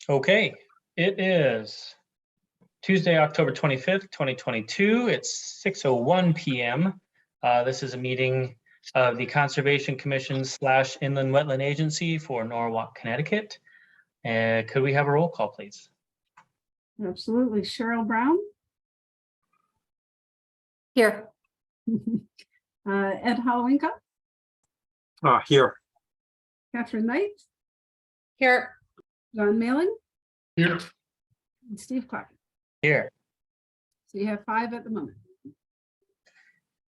Okay, it is Tuesday, October 25th, 2022. It's 6:01 p.m. This is a meeting of the Conservation Commission / Inland Wetland Agency for Norwalk, Connecticut. Could we have a roll call, please? Absolutely. Cheryl Brown. Here. Ed Hollowinka. Here. Catherine Knight. Here. John Mailing. Here. And Steve Clark. Here. So you have 5 at the moment.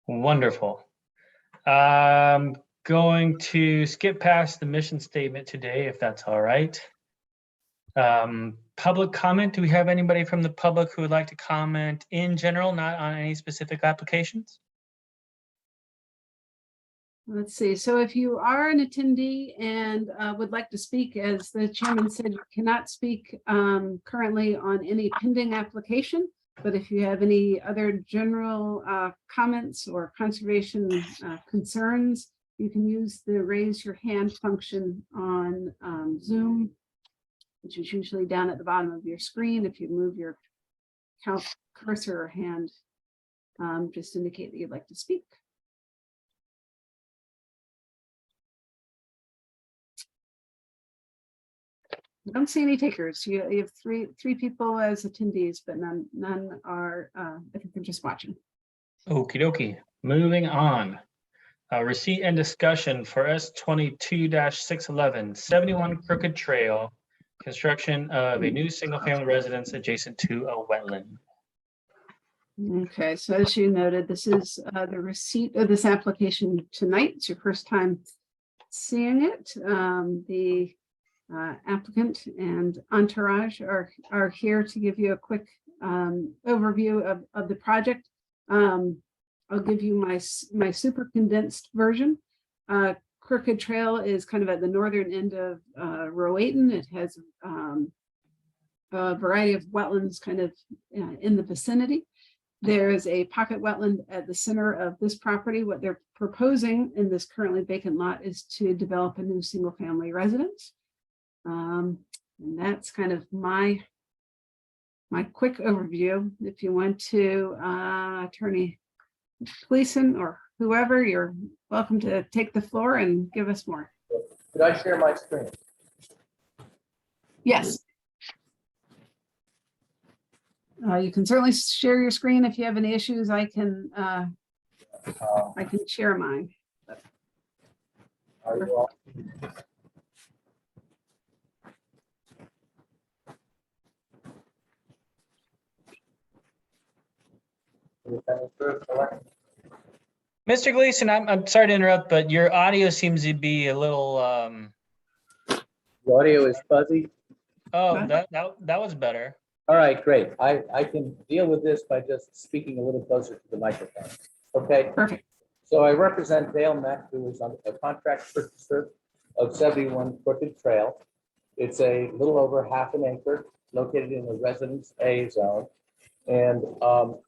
Wonderful. Going to skip past the mission statement today, if that's all right. Public comment. Do we have anybody from the public who would like to comment in general, not on any specific applications? Let's see. So if you are an attendee and would like to speak, as the chairman said, you cannot speak currently on any pending application. But if you have any other general comments or conservation concerns, you can use the raise your hand function on Zoom, which is usually down at the bottom of your screen. If you move your cursor or hand, just indicate that you'd like to speak. I don't see any takers. You have three people as attendees, but none are, I think they're just watching. Okie dokie. Moving on. Receipt and discussion for S22-611, 71 Crooked Trail, construction of a new single-family residence adjacent to a wetland. Okay, so as you noted, this is the receipt of this application tonight. It's your first time seeing it. The applicant and entourage are here to give you a quick overview of the project. I'll give you my super condensed version. Crooked Trail is kind of at the northern end of Rowayton. It has a variety of wetlands kind of in the vicinity. There is a pocket wetland at the center of this property. What they're proposing in this currently vacant lot is to develop a new single family residence. And that's kind of my quick overview. If you want to, Attorney Gleason or whoever, you're welcome to take the floor and give us more. Could I share my screen? Yes. You can certainly share your screen. If you have any issues, I can share mine. Are you all? Mr. Gleason, I'm sorry to interrupt, but your audio seems to be a little. The audio is fuzzy. Oh, that was better. All right, great. I can deal with this by just speaking a little closer to the microphone. Okay. Perfect. So I represent Dale Mack, who is a contract purchaser of 71 Crooked Trail. It's a little over ½ an acre located in the Residence A zone. And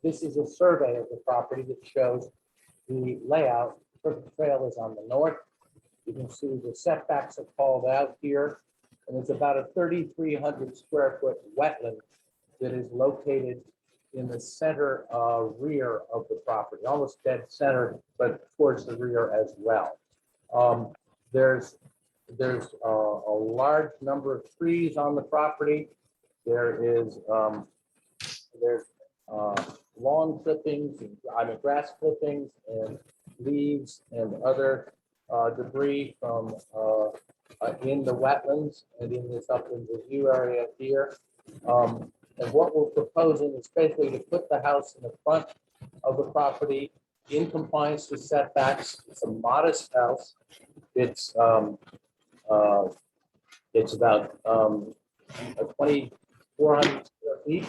this is a survey of the property that shows the layout. Crooked Trail is on the north. You can see the setbacks are called out here. And it's about a 3,300 square foot wetland that is located in the center rear of the property, almost dead center, but towards the rear as well. There's a large number of trees on the property. There's lawn clippings, grass clippings and leaves and other debris from in the wetlands and in this upland review area here. And what we're proposing is basically to put the house in the front of the property in compliance with setbacks. It's a modest house. It's about 2,400 square feet,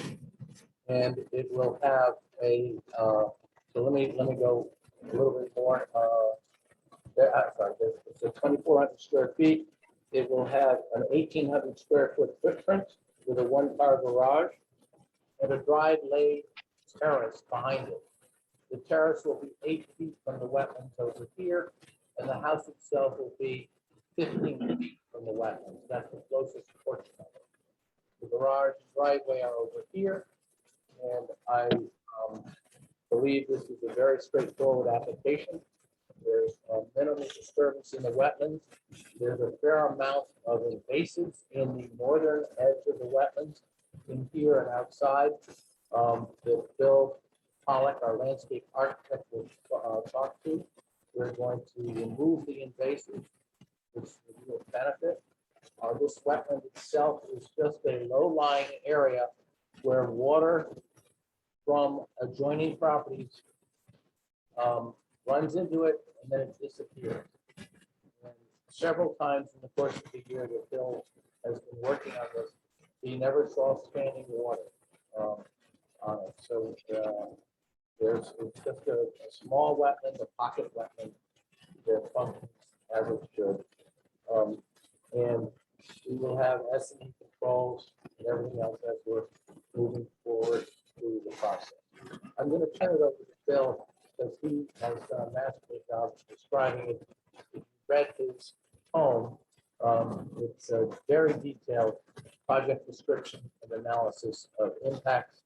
and it will have a. So let me go a little bit more. It's 2,400 square feet. It will have an 1,800 square foot footprint with a 1-car garage and a dry laid terrace behind it. The terrace will be 8 feet from the wetlands over here, and the house itself will be 15 feet from the wetlands. That's the closest portion of it. garage and driveway are over here. And I believe this is a very straightforward application. There's minimal disturbance in the wetlands. There's a fair amount of invasives in the northern edge of the wetlands, in here and outside. That Bill Pollock, our landscape architect, will talk to. We're going to remove the invasives, which will benefit. This wetland itself is just a low-lying area where water from adjoining properties runs into it and then it disappears. And several times in the course of the year that Bill has been working on this, he never saw standing water on it. So it's just a small wetland, a pocket wetland that functions as it should. And we will have S&E controls and everything else as we're moving forward through the process. I'm going to turn it over to Bill because he has done a masterful job describing it. If you read his poem, it's a very detailed project description and analysis of impacts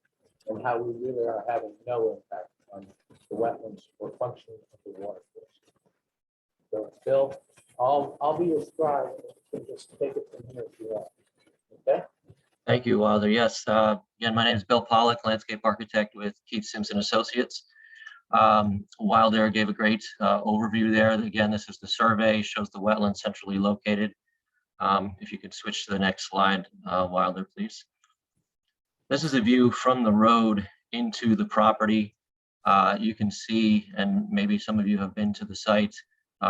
and how we really are having no impact on the wetlands or functioning of the water course. So, Bill, I'll be your scribe. You can just take it from here if you want. Okay. Thank you, Wilder. Yes, again, my name is Bill Pollock, landscape architect with Keith Simpson Associates. Wilder gave a great overview there. Again, this is the survey, shows the wetland centrally located. If you could switch to the next slide, Wilder, please. This is a view from the road into the property. You can see, and maybe some of you have been to the site,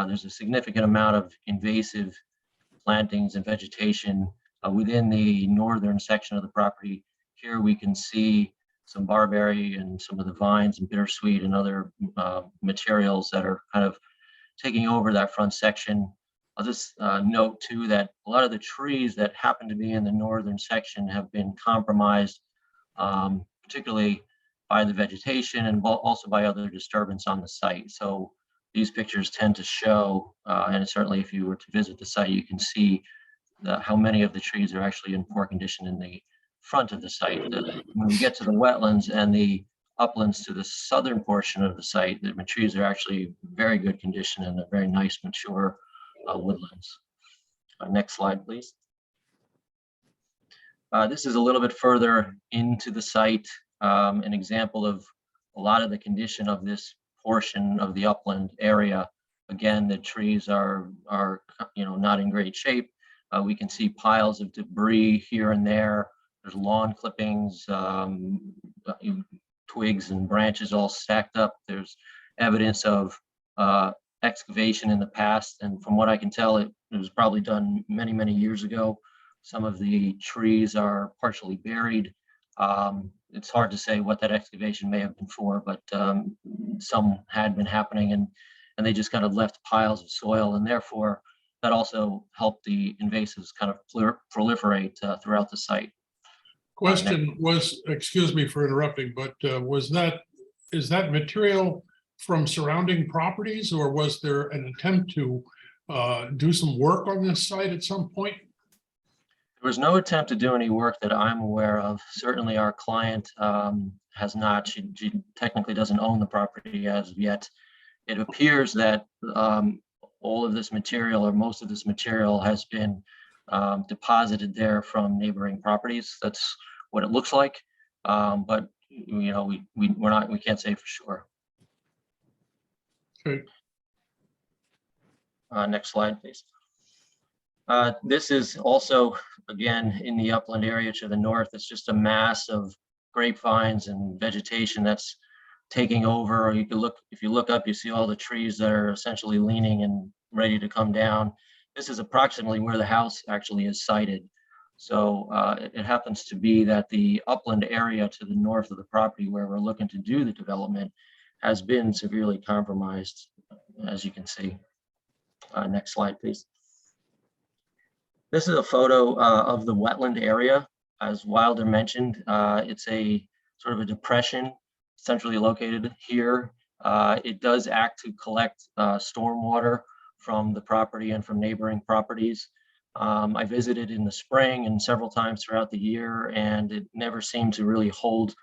there's a significant amount of invasive plantings and vegetation within the northern section of the property. Here we can see some barberry and some of the vines and bittersweet and other materials that are kind of taking over that front section. I'll just note too that a lot of the trees that happen to be in the northern section have been compromised, particularly by the vegetation and also by other disturbance on the site. So these pictures tend to show, and certainly if you were to visit the site, you can see how many of the trees are actually in poor condition in the front of the site. When we get to the wetlands and the uplands to the southern portion of the site, the trees are actually very good condition and they're very nice, mature woodlands. Next slide, please. This is a little bit further into the site, an example of a lot of the condition of this portion of the upland area. Again, the trees are not in great shape. We can see piles of debris here and there. There's lawn clippings, twigs and branches all stacked up. There's evidence of excavation in the past, and from what I can tell, it was probably done many, many years ago. Some of the trees are partially buried. It's hard to say what that excavation may have been for, but some had been happening, and they just kind of left piles of soil, and therefore that also helped the invasives kind of proliferate throughout the site. Question was, excuse me for interrupting, but is that material from surrounding properties, or was there an attempt to do some work on this site at some point? There was no attempt to do any work that I'm aware of. Certainly our client has not. She technically doesn't own the property as of yet. It appears that all of this material, or most of this material, has been deposited there from neighboring properties. That's what it looks like, but we can't say for sure. Okay. Next slide, please. This is also, again, in the upland area to the north. It's just a mass of grapevines and vegetation that's taking over. You can look, if you look up, you see all the trees that are essentially leaning and ready to come down. This is approximately where the house actually is sited. So it happens to be that the upland area to the north of the property where we're looking to do the development has been severely compromised, as you can see. Next slide, please. This is a photo of the wetland area. As Wilder mentioned, it's a sort of a depression centrally located here. It does act to collect stormwater from the property and from neighboring properties. I visited in the spring and several times throughout the year, and it never seemed to really hold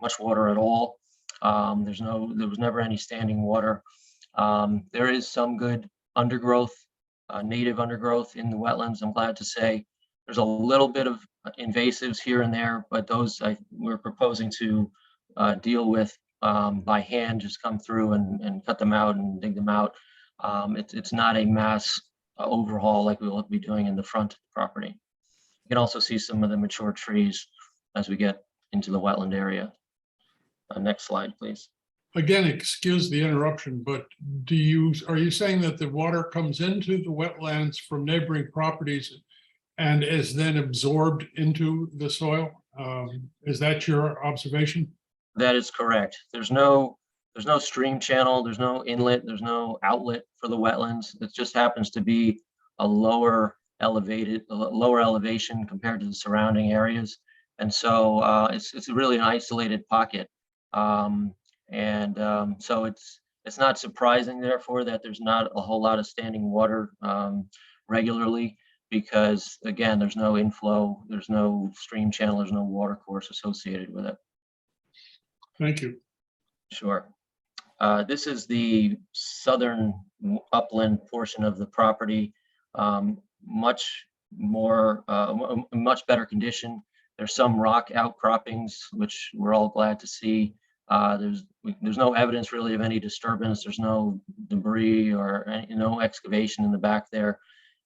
much water at all. There was never any standing water. There is some good undergrowth, native undergrowth in the wetlands, I'm glad to say. There's a little bit of invasives here and there, but those we're proposing to deal with by hand, just come through and cut them out and dig them out. It's not a mass overhaul like we will be doing in the front of the property. You can also see some of the mature trees as we get into the wetland area. Next slide, please. Again, excuse the interruption, but are you saying that the water comes into the wetlands from neighboring properties and is then absorbed into the soil? Is that your observation? That is correct. There's no stream channel, there's no inlet, there's no outlet for the wetlands. It just happens to be a lower elevation compared to the surrounding areas. And so it's really an isolated pocket. So it's not surprising, therefore, that there's not a whole lot of standing water regularly, because again, there's no inflow, there's no stream channel, there's no water course associated with it. Thank you. Sure. This is the southern upland portion of the property. Much better condition. There's some rock outcroppings, which we're all glad to see. There's no evidence really of any disturbance. There's no debris or no excavation in the back there.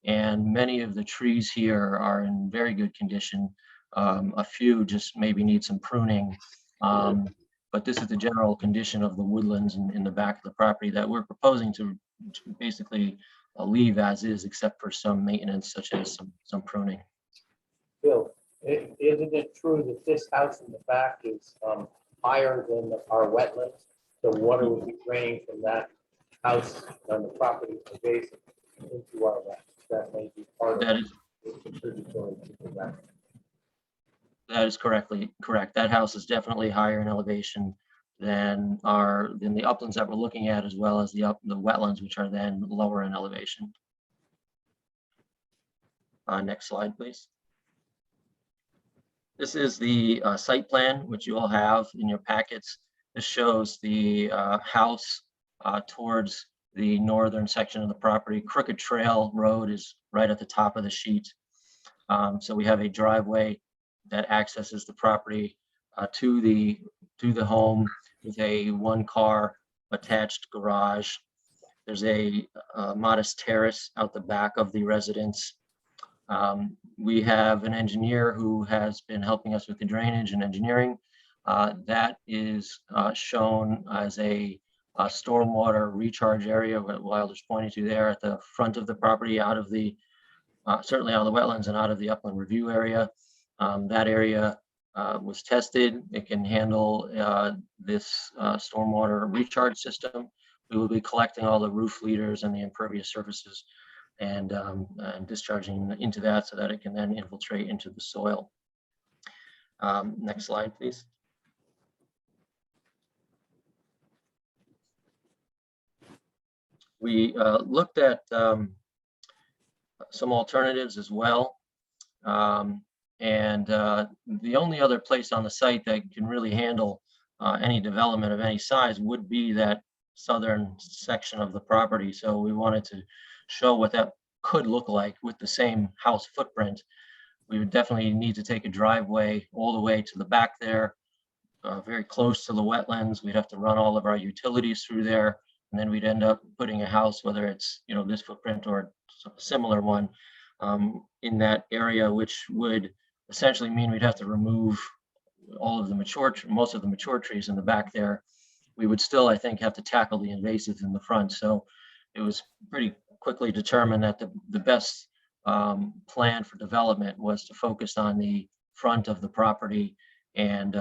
And many of the trees here are in very good condition. A few just maybe need some pruning. But this is the general condition of the woodlands in the back of the property that we're proposing to basically leave as is, except for some maintenance, such as some pruning. Bill, isn't it true that this house in the back is higher than our wetlands? The water would be draining from that house on the property adjacent into our wetlands. That may be part of the contributory to that. That is correct. That house is definitely higher in elevation than the uplands that we're looking at, as well as the wetlands, which are then lower in elevation. Next slide, please. This is the site plan, which you all have in your packets. This shows the house towards the northern section of the property. Crooked Trail Road is right at the top of the sheet. So we have a driveway that accesses the property to the home with a one-car attached garage. There's a modest terrace out the back of the residence. We have an engineer who has been helping us with the drainage and engineering. That is shown as a stormwater recharge area, what Wilder's pointing to there at the front of the property, out of the certainly out of the wetlands and out of the upland review area. That area was tested. It can handle this stormwater recharge system. We will be collecting all the roof leaders and the impervious surfaces and discharging into that so that it can then infiltrate into the soil. Next slide, please. We looked at some alternatives as well. The only other place on the site that can really handle any development of any size would be that southern section of the property. So we wanted to show what that could look like with the same house footprint. We would definitely need to take a driveway all the way to the back there, very close to the wetlands. We'd have to run all of our utilities through there, and then we'd end up putting a house, whether it's this footprint or a similar one, in that area, which would essentially mean we'd have to remove all of the most of the mature trees in the back there. We would still, I think, have to tackle the invasives in the front. So it was pretty quickly determined that the best plan for development was to focus on the front of the property, and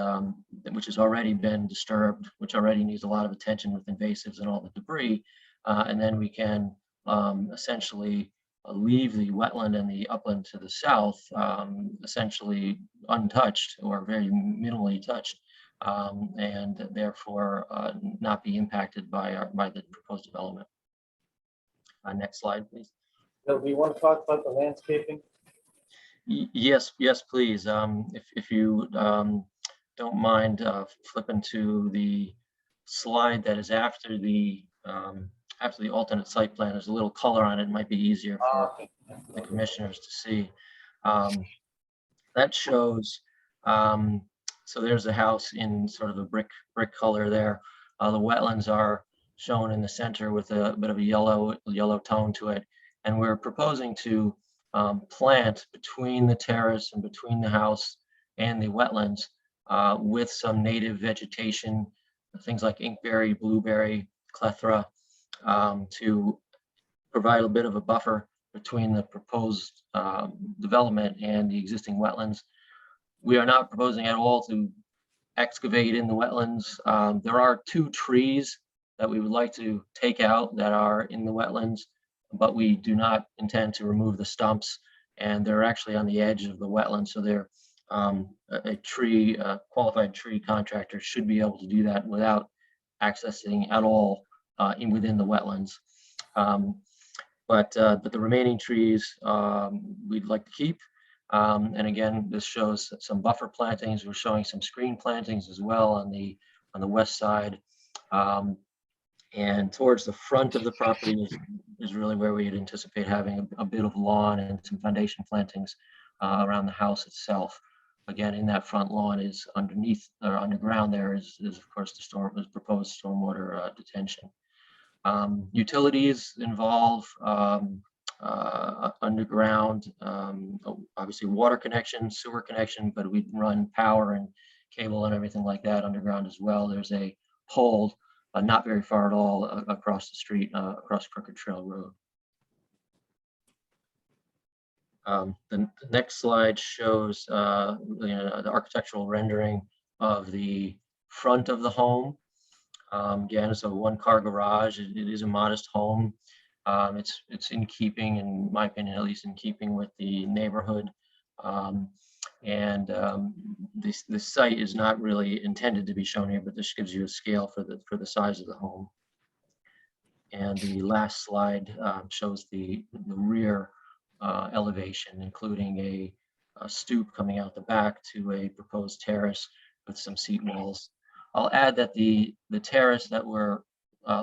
which has already been disturbed, which already needs a lot of attention with invasives and all the debris. And then we can essentially leave the wetland and the upland to the south essentially untouched or very minimally touched, and therefore not be impacted by the proposed development. Next slide, please. Bill, do you want to talk about the landscaping? Yes, please. If you don't mind flipping to the slide that is after the alternate site plan, there's a little color on it. It might be easier for the commissioners to see. That shows, so there's a house in sort of a brick color there. The wetlands are shown in the center with a bit of a yellow tone to it. And we're proposing to plant between the terrace and between the house and the wetlands with some native vegetation, things like inkberry, blueberry, clethra, to provide a bit of a buffer between the proposed development and the existing wetlands. We are not proposing at all to excavate in the wetlands. There are 2 trees that we would like to take out that are in the wetlands, but we do not intend to remove the stumps, and they're actually on the edge of the wetland. So they're a qualified tree contractor should be able to do that without accessing at all within the wetlands. But the remaining trees we'd like to keep. And again, this shows some buffer plantings. We're showing some screen plantings as well on the west side. And towards the front of the property is really where we'd anticipate having a bit of lawn and some foundation plantings around the house itself. Again, in that front lawn is underneath or underground there is of course the proposed stormwater detention. Utilities involve underground, obviously water connection, sewer connection, but we run power and cable and everything like that underground as well. There's a pole not very far at all across the street, across Crooked Trail Road. The next slide shows the architectural rendering of the front of the home. Again, it's a 1-car garage. It is a modest home. It's in keeping, in my opinion, at least in keeping with the neighborhood. This site is not really intended to be shown here, but this gives you a scale for the size of the home. And the last slide shows the rear elevation, including a stoop coming out the back to a proposed terrace with some seat walls. I'll add that the terrace that we're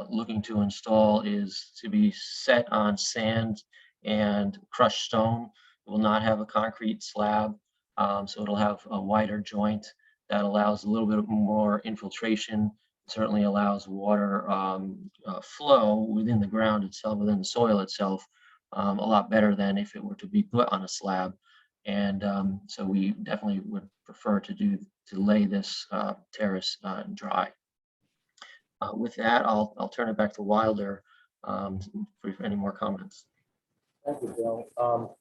looking to install is to be set on sand and crushed stone. It will not have a concrete slab, so it'll have a wider joint that allows a little bit more infiltration. Certainly allows water flow within the ground itself, within the soil itself, a lot better than if it were to be put on a slab. And so we definitely would prefer to lay this terrace dry. With that, I'll turn it back to Wilder for any more comments. Thank you, Bill.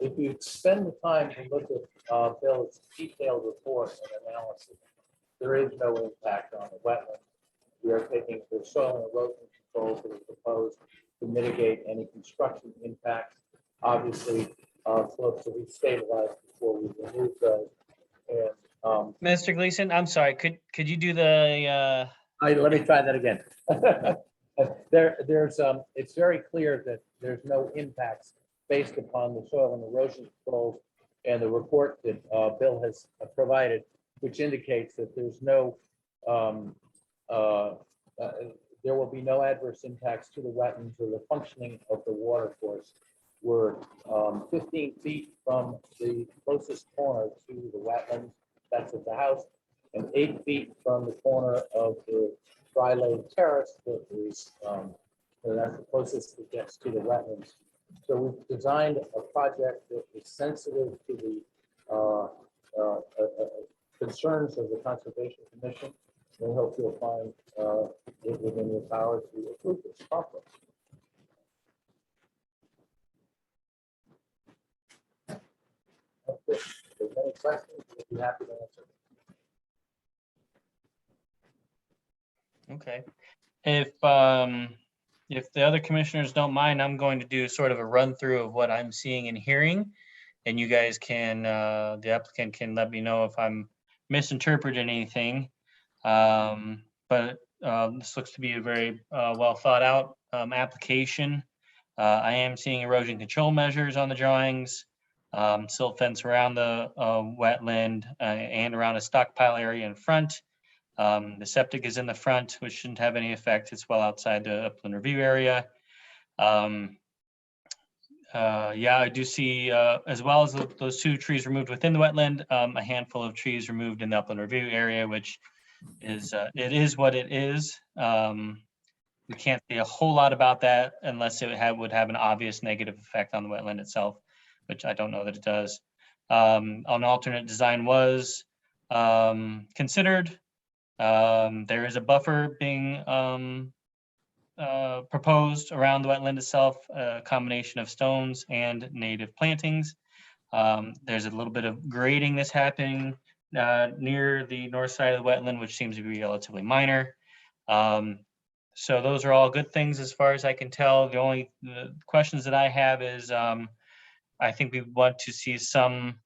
If you spend the time to look at Bill's detailed report and analysis, there is no impact on the wetland. We are taking the soil and erosion controls that are proposed to mitigate any construction impacts. Obviously, slopes will be stabilized before we remove those. And Mr. Gleason, I'm sorry, could you do the let me try that again. It's very clear that there's no impacts based upon the soil and erosion controls and the report that Bill has provided, which indicates that there's no, there will be no adverse impacts to the wetlands or the functioning of the water course. We're 15 feet from the closest corner to the wetlands, that's at the house, and 8 feet from the corner of the dry laid terrace that is, that's the closest it gets to the wetlands. So we've designed a project that is sensitive to the concerns of the Conservation Commission. We hope you'll find it within your power to approve this properly. If there's any questions, we'll be happy to answer. Okay. If the other commissioners don't mind, I'm going to do sort of a run through of what I'm seeing and hearing. And you guys can, the applicant can let me know if I'm misinterpreting anything. But this looks to be a very well thought out application. I am seeing erosion control measures on the drawings. Silt fence around the wetland and around a stockpile area in front. The septic is in the front, which shouldn't have any effect. It's well outside the upland review area. Yeah, I do see, as well as those 2 trees removed within the wetland, a handful of trees removed in the upland review area, which is, it is what it is. We can't say a whole lot about that unless it would have an obvious negative effect on the wetland itself, which I don't know that it does. An alternate design was considered. There is a buffer being proposed around the wetland itself, a combination of stones and native plantings. There's a little bit of grading that's happening near the north side of the wetland, which seems to be relatively minor. So those are all good things as far as I can tell. The only questions that I have is I think we want to see some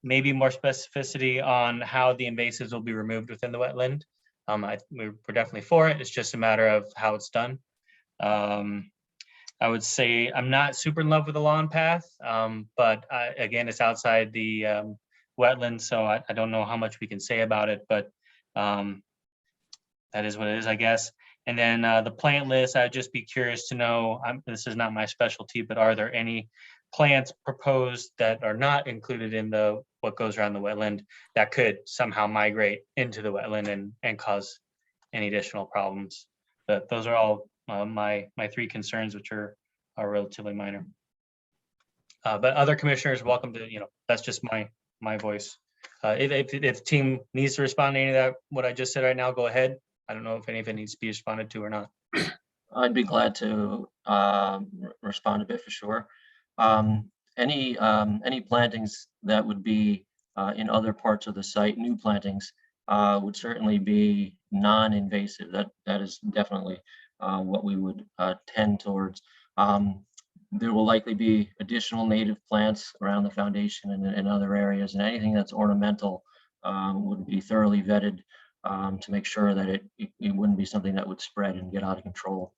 maybe more specificity on how the invasives will be removed within the wetland. We're definitely for it. It's just a matter of how it's done. I would say I'm not super in love with the lawn path, but again, it's outside the wetland, so I don't know how much we can say about it, but that is what it is, I guess. And then the plant list, I'd just be curious to know, this is not my specialty, but are there any plants proposed that are not included in what goes around the wetland that could somehow migrate into the wetland and cause any additional problems? But those are all my 3 concerns, which are relatively minor. But other commissioners are welcome to, that's just my voice. If the team needs to respond to any of that, what I just said right now, go ahead. I don't know if any of it needs to be responded to or not. I'd be glad to respond a bit for sure. Any plantings that would be in other parts of the site, new plantings, would certainly be non-invasive. That is definitely what we would tend towards. There will likely be additional native plants around the foundation and other areas, and anything that's ornamental would be thoroughly vetted to make sure that it wouldn't be something that would spread and get out of control.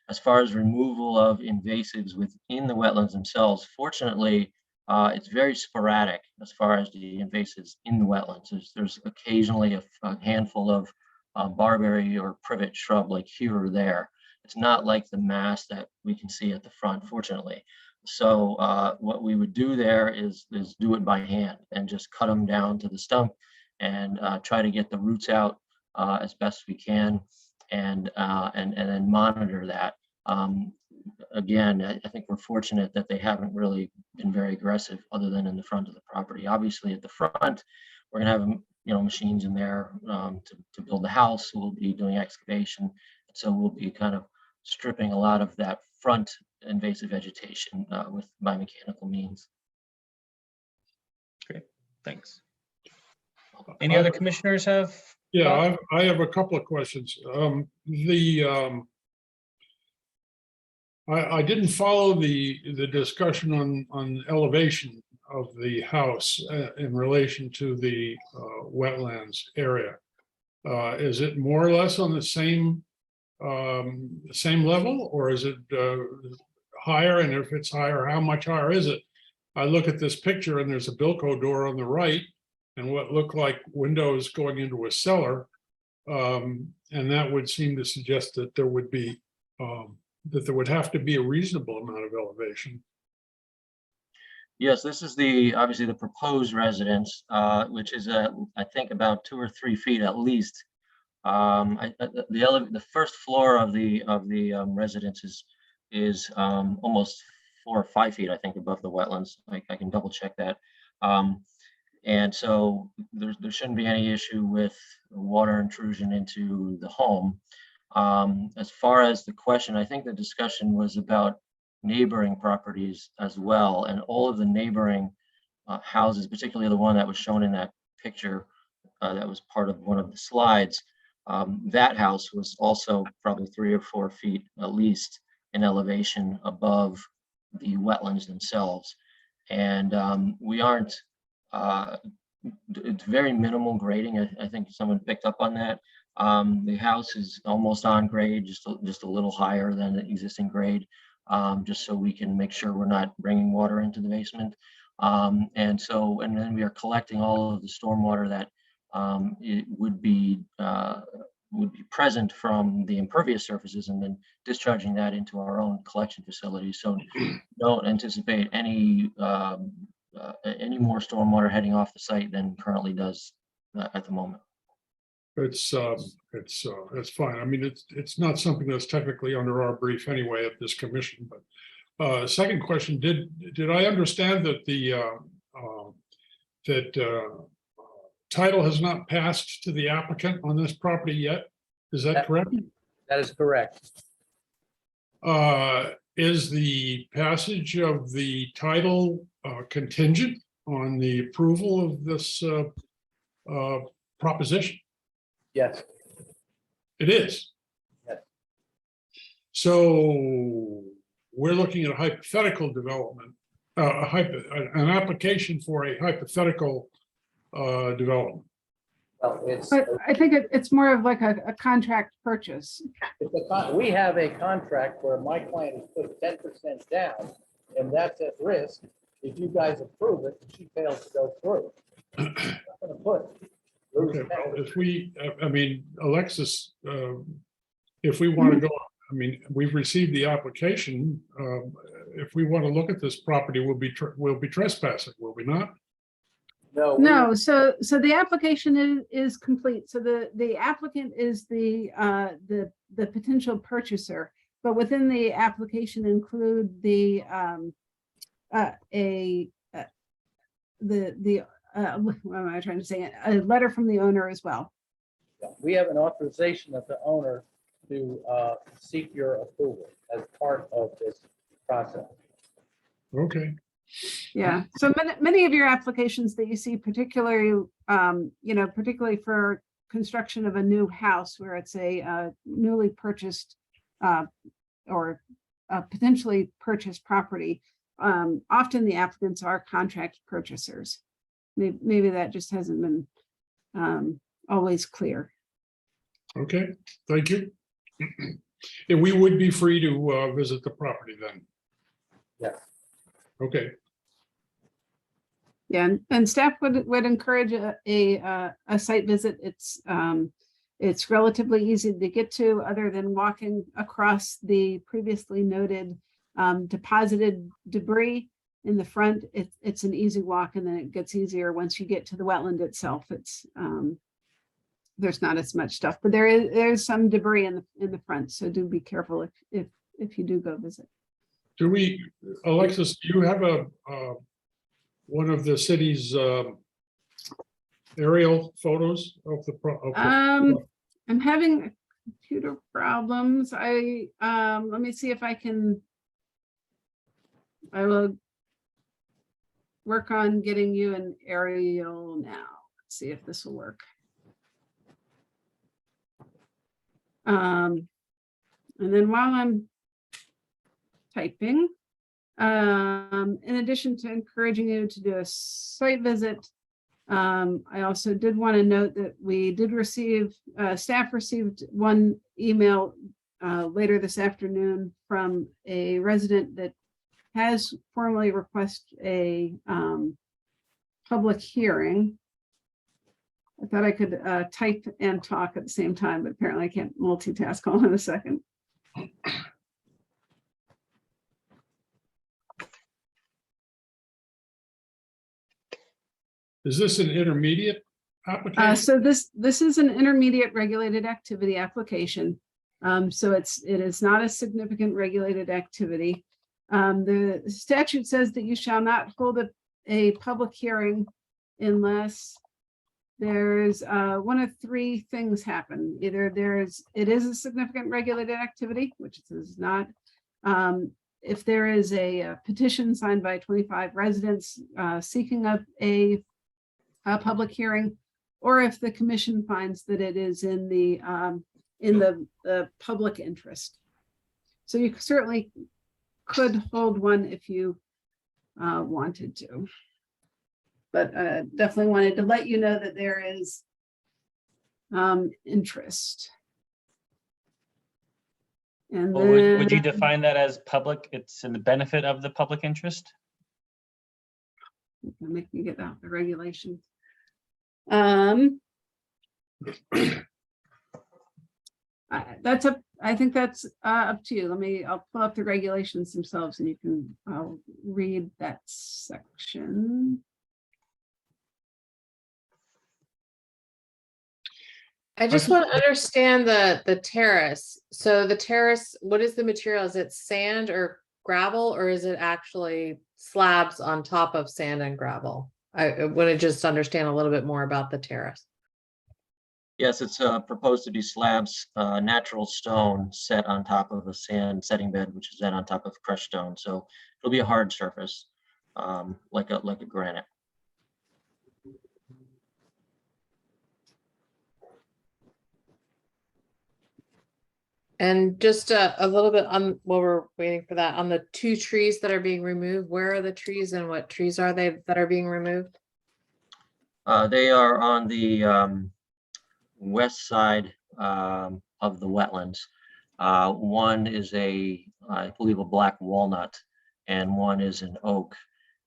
As far as removal of invasives within the wetlands themselves, fortunately, it's very sporadic as far as the invasives in the wetlands. There's occasionally a handful of barberry or privet shrub like here or there. It's not like the mass that we can see at the front, fortunately. So what we would do there is do it by hand and just cut them down to the stump and try to get the roots out as best we can, and then monitor that. Again, I think we're fortunate that they haven't really been very aggressive other than in the front of the property. Obviously at the front, we're gonna have machines in there to build the house. We'll be doing excavation. So we'll be kind of stripping a lot of that front invasive vegetation by mechanical means. Great, thanks. Any other commissioners have? Yeah, I have a couple of questions. I didn't follow the discussion on elevation of the house in relation to the wetlands area. Is it more or less on the same level, or is it higher? And if it's higher, how much higher is it? I look at this picture and there's a Bilco door on the right and what look like windows going into a cellar. And that would seem to suggest that there would be, that there would have to be a reasonable amount of elevation. Yes, this is obviously the proposed residence, which is I think about 2 or 3 feet at least. The first floor of the residence is almost 4 or 5 feet, I think, above the wetlands. I can double check that. And so there shouldn't be any issue with water intrusion into the home. As far as the question, I think the discussion was about neighboring properties as well, and all of the neighboring houses, particularly the one that was shown in that picture that was part of one of the slides. That house was also probably 3 or 4 feet at least in elevation above the wetlands themselves. And we aren't, it's very minimal grading. I think someone picked up on that. The house is almost on grade, just a little higher than the existing grade, just so we can make sure we're not bringing water into the basement. And then we are collecting all of the stormwater that it would be present from the impervious surfaces and then discharging that into our own collection facilities. So don't anticipate any more stormwater heading off the site than currently does at the moment. It's fine. I mean, it's not something that's technically under our brief anyway at this commission, but second question, did I understand that title has not passed to the applicant on this property yet? Is that correct? That is correct. Is the passage of the title contingent on the approval of this proposition? Yes. It is. Yes. So we're looking at a hypothetical development, an application for a hypothetical development. Well, it's, But I think it's more of like a contract purchase. we have a contract where my client has put 10% down, and that's at risk. If you guys approve it, she fails to go through. I'm not gonna put. Okay, well, if we, I mean, Alexis, if we want to go, I mean, we've received the application. If we want to look at this property, we'll be trespassing, will we not? No, so the application is complete. So the applicant is the potential purchaser, but within the application include the what am I trying to say? A letter from the owner as well. We have an authorization of the owner to seek your approval as part of this process. Okay, Yeah, so many of your applications that you see, particularly, particularly for construction of a new house where it's a newly purchased or potentially purchased property, often the applicants are contract purchasers. Maybe that just hasn't been always clear. okay, thank you. And we would be free to visit the property then? Yes. Okay, Yeah, and staff would encourage a site visit. It's relatively easy to get to, other than walking across the previously noted deposited debris in the front. It's an easy walk, and then it gets easier once you get to the wetland itself. It's there's not as much stuff, but there's some debris in the front, so do be careful if you do go visit. do we, Alexis, do you have one of the city's aerial photos of the? I'm having computer problems. Let me see if I will work on getting you an aerial now. Let's see if this will work. And then while I'm typing, in addition to encouraging you to do a site visit, I also did want to note that we did receive, staff received one email later this afternoon from a resident that has formally requested a public hearing. I thought I could type and talk at the same time, but apparently I can't multitask. Hold on a second. Is this an intermediate application? So this is an intermediate regulated activity application. So it is not a significant regulated activity. The statute says that you shall not hold a public hearing unless there's one of three things happen. Either it is a significant regulated activity, which it is not. If there is a petition signed by 25 residents seeking a public hearing, or if the commission finds that it is in the public interest. So you certainly could hold one if you wanted to. But definitely wanted to let you know that there is interest. And Well, would you then- define that as public? It's in the benefit of the public interest? Make me get out the regulations. I think that's up to you. I'll pull up the regulations themselves and you can, I'll read that section. I just want to understand the terrace. So the terrace, what is the material? Is it sand or gravel, or is it actually slabs on top of sand and gravel? I want to just understand a little bit more about the terrace. Yes, it's proposed to be slabs, natural stone set on top of a sand setting bed, which is then on top of crushed stone. So it'll be a hard surface, like a granite. And just a little bit on while we're waiting for that, on the 2 trees that are being removed, where are the trees and what trees are they that are being removed? They are on the west side of the wetlands. One is I believe, a black walnut, and one is an oak.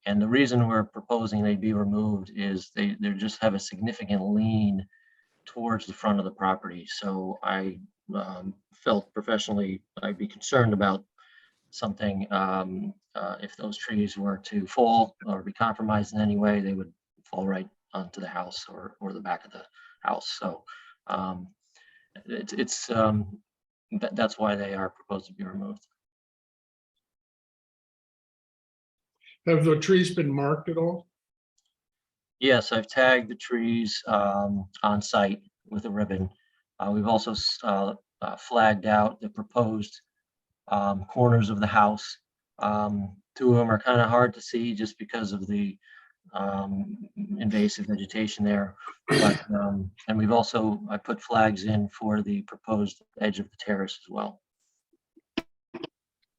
And the reason we're proposing they be removed is they just have a significant lean towards the front of the property. So I felt professionally I'd be concerned about something. If those trees were to fall or be compromised in any way, they would fall right onto the house or the back of the house. So that's why they are proposed to be removed. Have the trees been marked at all? Yes, I've tagged the trees on site with a ribbon. We've also flagged out the proposed corners of the house. 2 of them are kind of hard to see just because of the invasive vegetation there. But, and we've also, I put flags in for the proposed edge of the terrace as well.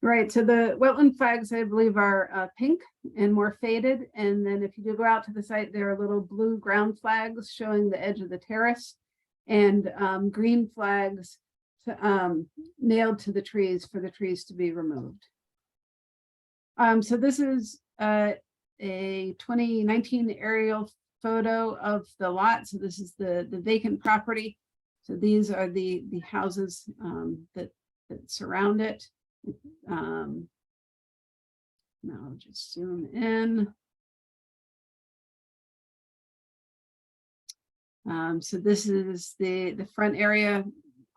Right, so the wetland flags, I believe, are pink and more faded. And then if you do go out to the site, there are little blue ground flags showing the edge of the terrace, and green flags nailed to the trees for the trees to be removed. So this is a 2019 aerial photo of the lot. So this is the vacant property. So these are the houses that surround it. Now I'll just zoom in. So this is the front area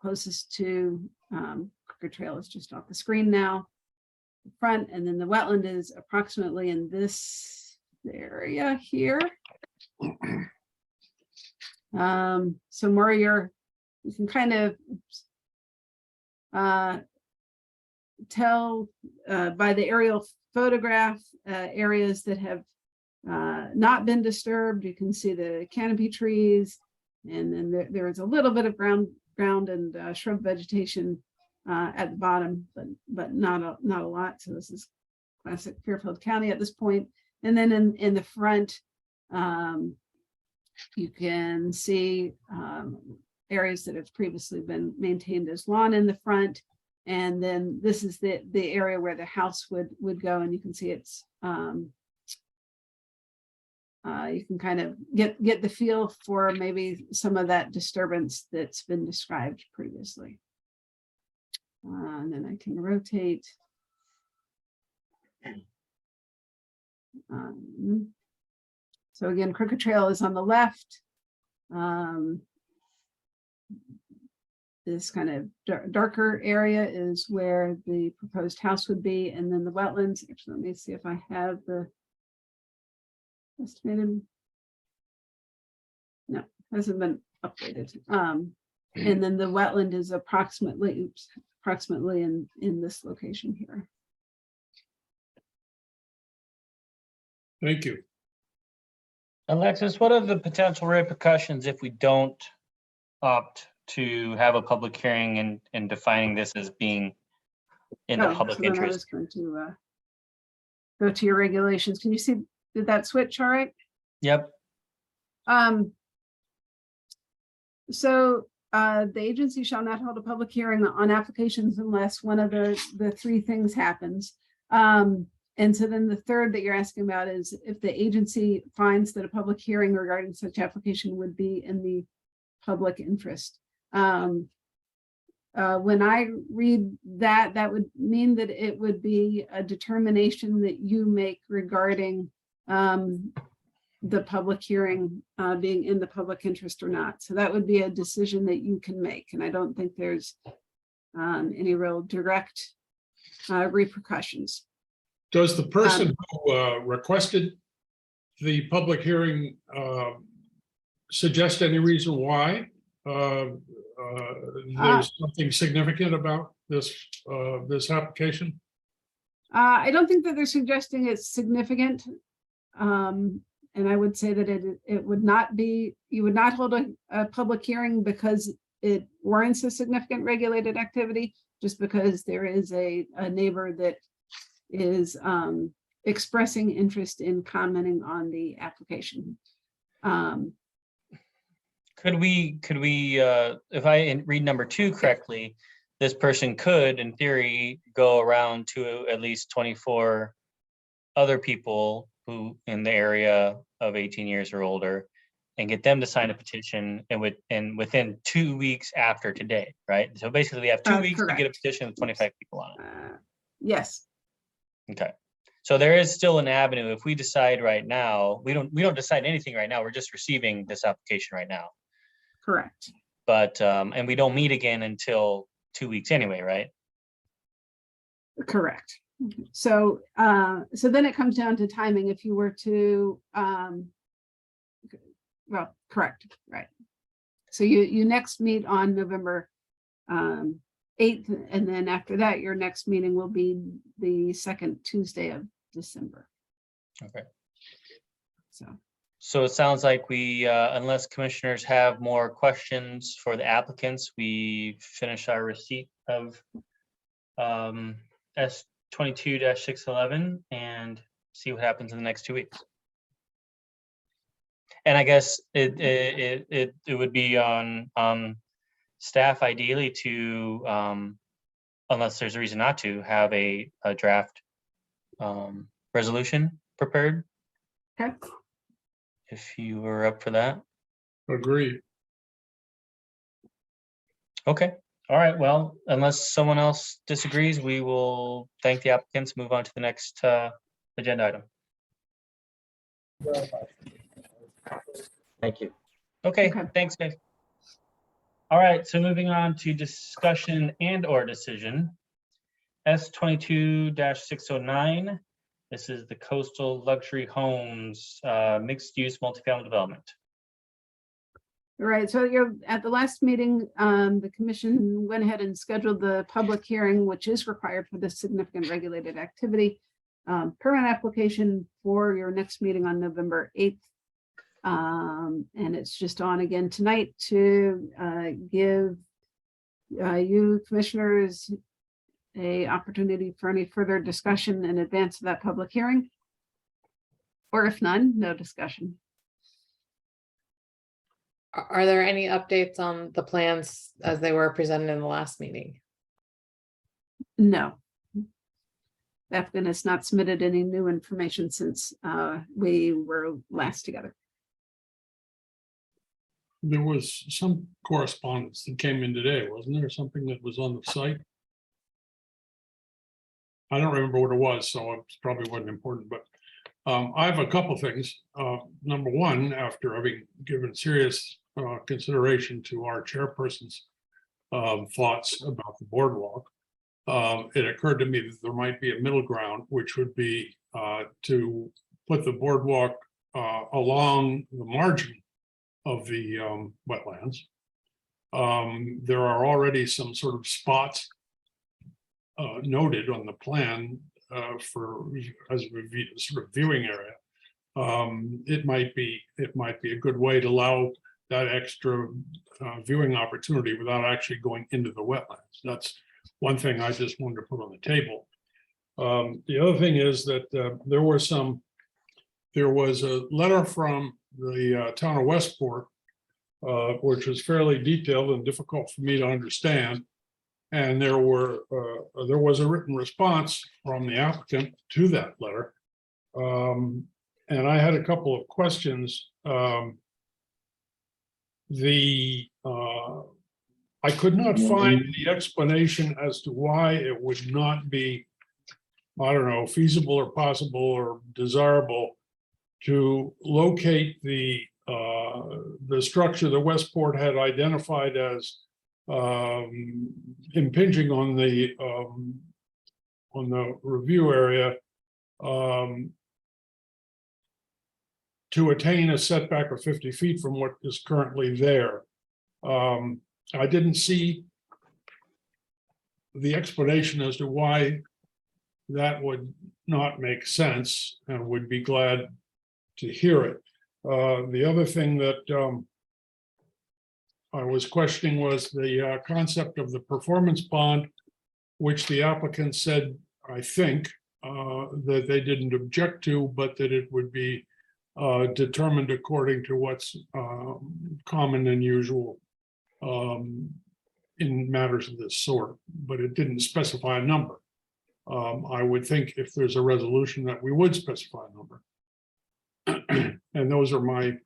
closest to Crooked Trail is just off the screen now. The front, and then the wetland is approximately in this area here. So more you can kind of tell by the aerial photograph areas that have not been disturbed. You can see the canopy trees, and then there is a little bit of ground and shrub vegetation at the bottom, but not a lot. So this is classic Fairfield County at this point. And then in the front, you can see areas that have previously been maintained as lawn in the front. And then this is the area where the house would go, and you can see it's you can kind of get the feel for maybe some of that disturbance that's been described previously. And then I can rotate. So again, Crooked Trail is on the left. This kind of darker area is where the proposed house would be, and then the wetlands. Actually, let me see if I have the estimated. No, hasn't been updated. And then the wetland is approximately in this location here. Thank you. Alexis, what are the potential repercussions if we don't opt to have a public hearing and defining this as being in the public so then I interest? was going to go to your regulations. Can you see, did that switch all right? Yep. So the agency shall not hold a public hearing on applications unless one of the three things happens. And so then the third that you're asking about is if the agency finds that a public hearing regarding such application would be in the public interest. When I read that, that would mean that it would be a determination that you make regarding the public hearing being in the public interest or not. So that would be a decision that you can make. And I don't think there's any real direct repercussions. Does the person who requested the public hearing suggest any reason why there's something significant about this this application? I don't think that they're suggesting it's significant. And I would say that it would not be, you would not hold a public hearing because it warrants a significant regulated activity, just because there is a neighbor that is expressing interest in commenting on the application. Could we, if I read number 2 correctly, this person could, in theory, go around to at least 24 other people who in the area of 18 years or older and get them to sign a petition and within 2 weeks after today, right? So basically they have 2 weeks to get a Correct. petition with 25 people on it. Yes, Okay. So there is still an avenue. If we decide right now, we don't decide anything right now. We're just receiving this application right now. correct. But and we don't meet again until 2 weeks anyway, right? Correct. So, so then it comes down to timing. If you were to, well, correct, right. So you next meet on November 8th, and then after that, your next meeting will be the second Tuesday of December. Okay. So, So it sounds like we, unless commissioners have more questions for the applicants, we finish our receipt of S22-611 and see what happens in the next 2 weeks. And I guess it would be on staff ideally to, unless there's a reason not to, have a draft resolution prepared. okay, If you were up for that. Agreed. Okay, all right, well, unless someone else disagrees, we will thank the applicants, move on to the next agenda item. Thank you. Okay, Okay. thanks, guys. All right, so moving on to discussion and or decision. S22-609. This is the coastal luxury homes, mixed use multifamily development. all right. So you're at the last meeting, the commission went ahead and scheduled the public hearing, which is required for this significant regulated activity. Permit application for your next meeting on November 8th. And it's just on again tonight to give you commissioners a opportunity for any further discussion in advance of that public hearing. Or if none, no discussion. Are there any updates on the plans as they were presented in the last meeting? No. The applicant has not submitted any new information since we were last together. There was some correspondence that came in today, wasn't there? Something that was on the site? I don't remember what it was, so it probably wasn't important, but I have a couple things. Number one, after having given serious consideration to our chairperson's thoughts about the boardwalk, it occurred to me that there might be a middle ground, which would be to put the boardwalk along the margin of the wetlands. There are already some sort of spots noted on the plan for as a sort of viewing area. It might be a good way to allow that extra viewing opportunity without actually going into the wetlands. That's one thing I just wanted to put on the table. The other thing is that there was a letter from the town of Westport which was fairly detailed and difficult for me to understand. And there was a written response from the applicant to that letter. And I had a couple of questions. I could not find the explanation as to why it would not be, I don't know, feasible or possible or desirable to locate the structure that Westport had identified as impinging on the review area to attain a setback of 50 feet from what is currently there. I didn't see the explanation as to why that would not make sense, and would be glad to hear it. The other thing that I was questioning was the concept of the performance bond, which the applicant said, I think, that they didn't object to, but that it would be determined according to what's common and usual in matters of this sort, but it didn't specify a number. I would think if there's a resolution that we would specify a number. And those are my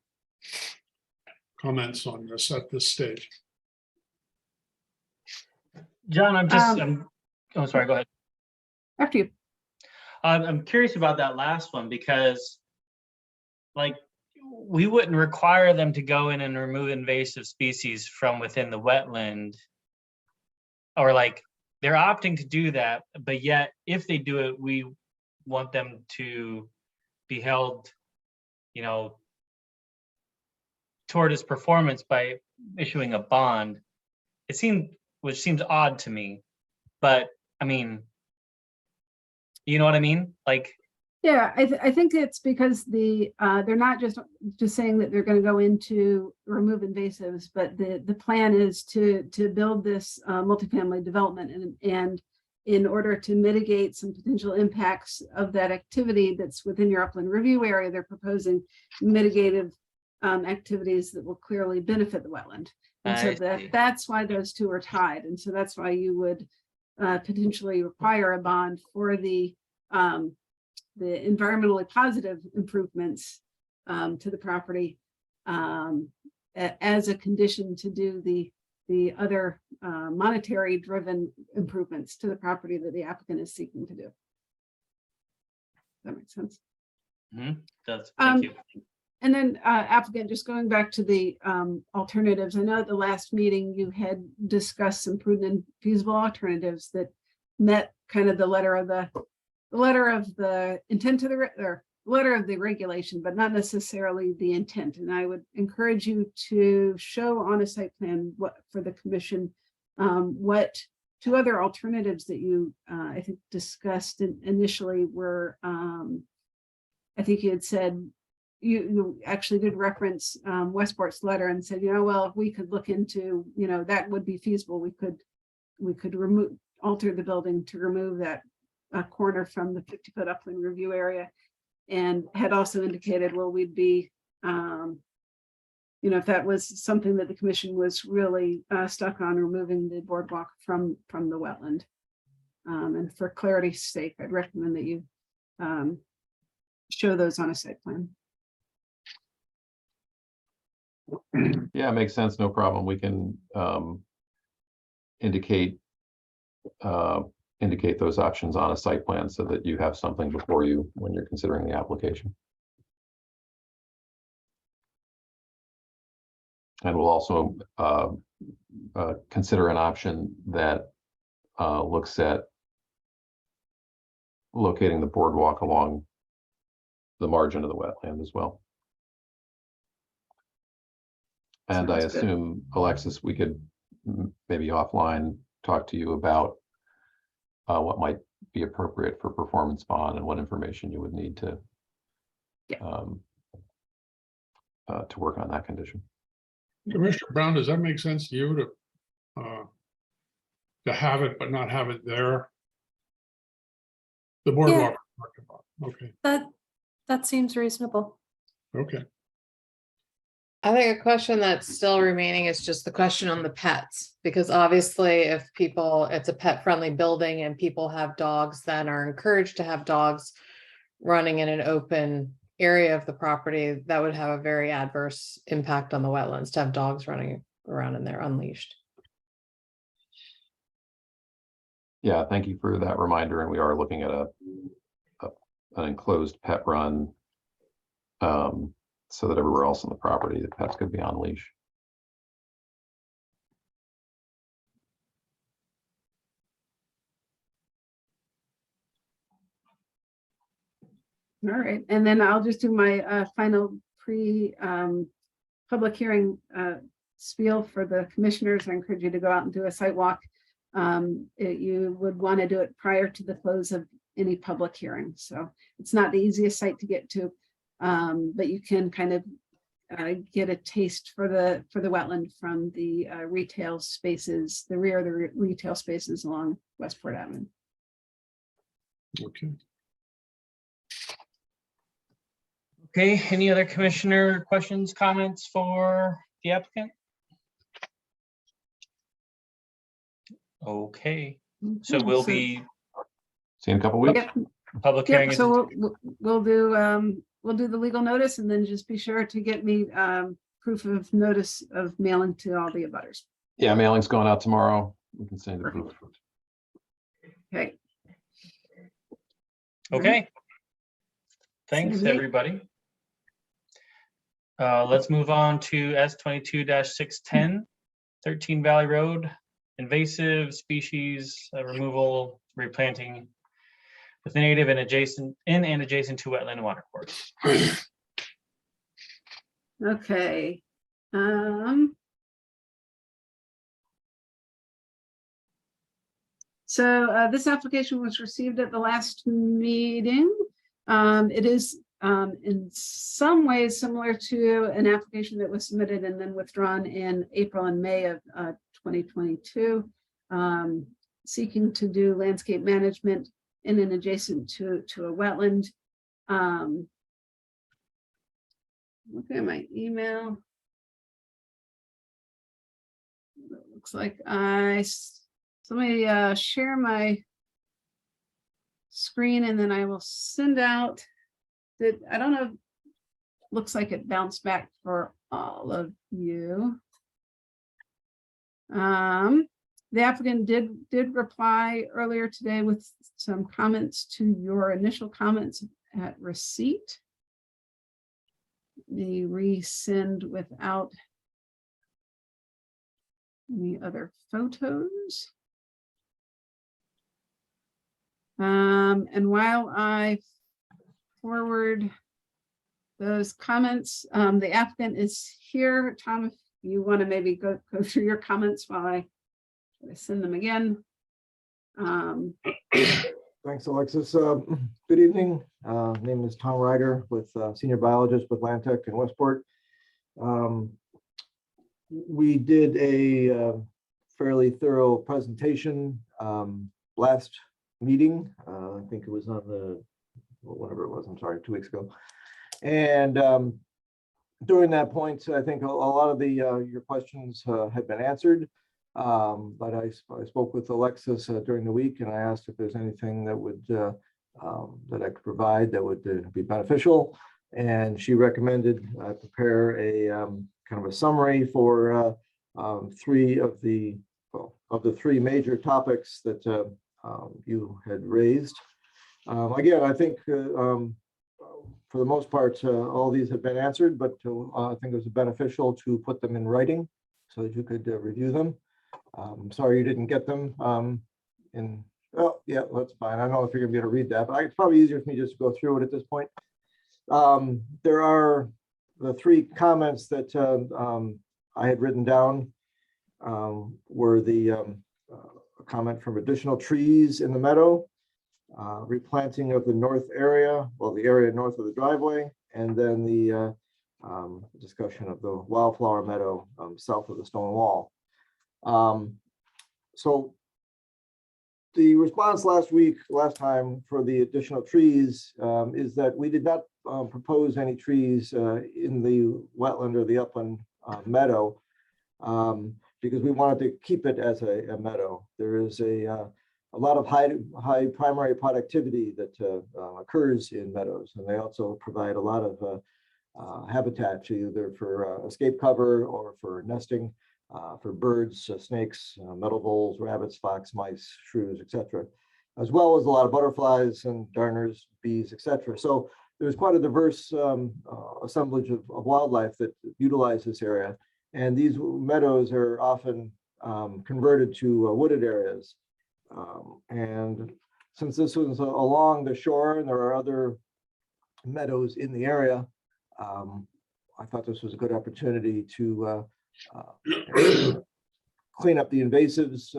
comments on this at this stage. John, oh, sorry, go ahead. After you. I'm curious about that last one because, like, we wouldn't require them to go in and remove invasive species from within the wetland, or like they're opting to do that, but yet if they do it, we want them to be held, you know, toward his performance by issuing a bond. Which seems odd to me, but I mean, you know what I mean? Like, Yeah, I think it's because they're not just saying that they're going to go into remove invasives, but the plan is to build this multifamily development, and in order to mitigate some potential impacts of that activity that's within your upland review area, they're proposing mitigative activities that will clearly benefit the wetland. And so that's why those two are tied. And so that's why you would potentially require a bond for the environmentally positive improvements to the property as a condition to do the other monetary driven improvements to the property that the applicant is seeking to do. That makes sense. Does. Thank you. And then applicant, just going back to the alternatives, I know at the last meeting you had discussed some prudent and feasible alternatives that met kind of the letter of the intent of the letter of the regulation, but not necessarily the intent. And I would encourage you to show on a site plan what for the commission, what two other alternatives that you I think discussed initially were, I think you had said, you actually did reference Westport's letter and said, well, if we could look into, that would be feasible. We could alter the building to remove that corner from the 50-foot upland review area, and had also indicated, well, we'd be, if that was something that the commission was really stuck on, removing the boardwalk from the wetland. And for clarity's sake, I'd recommend that you show those on a site plan. Yeah, it makes sense. No problem. We can indicate those options on a site plan so that you have something before you when you're considering the application. And we'll also consider an option that looks at locating the boardwalk along the margin of the wetland as well. And I assume, Alexis, we could maybe offline talk to you about what might be appropriate for performance bond and what information you would need to work on that condition. Commissioner Brown, does that make sense to you to have it but not have it there? The boardwalk. Okay. That seems reasonable. Okay. I think a question that's still remaining is just the question on the pets, because obviously if people, it's a pet friendly building and people have dogs, then are encouraged to have dogs running in an open area of the property, that would have a very adverse impact on the wetlands to have dogs running around in there unleashed. Yeah, thank you for that reminder. And we are looking at an enclosed pet run, so that everywhere else on the property, the pets could be on leash. All right, and then I'll just do my final public hearing spiel for the commissioners. I encourage you to go out and do a site walk. You would want to do it prior to the close of any public hearing. So it's not the easiest site to get to, but you can kind of get a taste for the wetland from the retail spaces, the rear of the retail spaces along Westport Avenue. Okay. Okay, any other commissioner questions, comments for the applicant? Okay, so we'll be See you in a couple weeks. Yep. public hearing. Yep, is- so we'll do the legal notice, and then just be sure to get me proof of notice of mailing to all the abutters. Yeah, mailing's going out tomorrow. We can send the proof. Okay. Okay. Thanks, Mhm. everybody. Let's move on to S22-610, 13 Valley Road, invasive species removal, replanting with native and adjacent to wetland and water course. Okay. So this application was received at the last meeting. It is in some ways similar to an application that was submitted and then withdrawn in April and May of 2022, seeking to do landscape management in an adjacent to a wetland. Look at my email. It looks like so let me share my screen, and then I will send out that, I don't know, looks like it bounced back for all of you. The applicant did reply earlier today with some comments to your initial comments at receipt. The resend without any other photos. And while I forward those comments, the applicant is here. Tom, if you want to maybe go through your comments while I send them again. Thanks, Alexis. Good evening. Name is Tom Ryder, with senior biologist with Lantec in Westport. We did a fairly thorough presentation last meeting. I think it was on the, whatever it was, I'm sorry, 2 weeks ago. And during that point, I think a lot of the your questions had been answered. But I spoke with Alexis during the week, and I asked if there's anything that would that I could provide that would be beneficial. And she recommended I prepare a kind of a summary for 3 of the three major topics that you had raised. Again, I think for the most part, all these have been answered, but I think it was beneficial to put them in writing so that you could review them. I'm sorry you didn't get them oh, yeah, that's fine. I don't know if you're gonna be able to read that, but it's probably easier for me just to go through it at this point. There are the 3 comments that I had written down were the comment from additional trees in the meadow, replanting of the north area, well, the area north of the driveway, and then the discussion of the wildflower meadow south of the stone wall. So the response last time for the additional trees is that we did not propose any trees in the wetland or the upland meadow, because we wanted to keep it as a meadow. There is a lot of high primary productivity that occurs in meadows, and they also provide a lot of habitat, either for escape cover or for nesting, for birds, snakes, meadow voles, rabbits, fox, mice, shrews, etc., as well as a lot of butterflies and darners, bees, etc. So there's quite a diverse assemblage of wildlife that utilize this area. And these meadows are often converted to wooded areas. And since this was along the shore and there are other meadows in the area, I thought this was a good opportunity to clean up the invasives.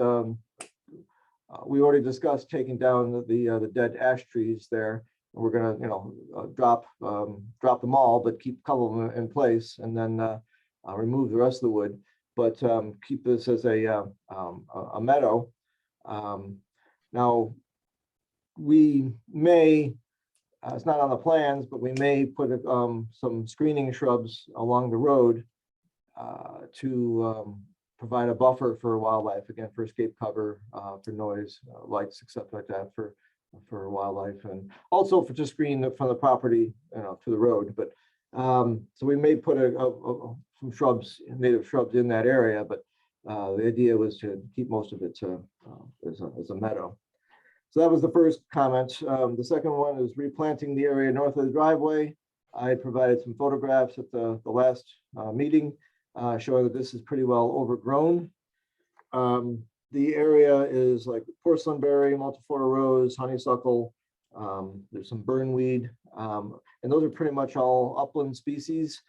We already discussed taking down the dead ash trees there. We're gonna, drop them all, but keep a couple of them in place, and then remove the rest of the wood, but keep this as a meadow. Now, we may, it's not on the plans, but we may put some screening shrubs along the road to provide a buffer for wildlife, again, for escape cover, for noise, lights, stuff like that, for wildlife, and also to screen from the property, to the road. But so we may put some shrubs, native shrubs, in that area, but the idea was to keep most of it as a meadow. So that was the first comment. The second one is replanting the area north of the driveway. I provided some photographs at the last meeting showing that this is pretty well overgrown. The area is like porcelain berry, multiflora rose, honeysuckle. There's some burnweed, and those are pretty much all upland species.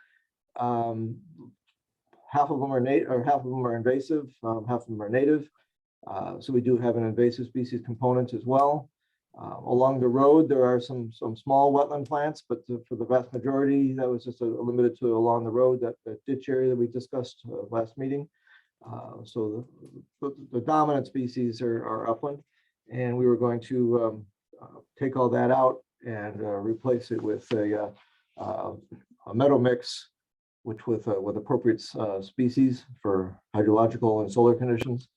Half of them are native, or half of them are invasive, half of them are native. So we do have an invasive species component as well. Along the road, there are some small wetland plants, but for the vast majority, that was just limited to along the road, that ditch area that we discussed last meeting. So the dominant species are upland, and we were going to take all that out and replace it with a meadow mix, which with appropriate species for hydrological and solar conditions,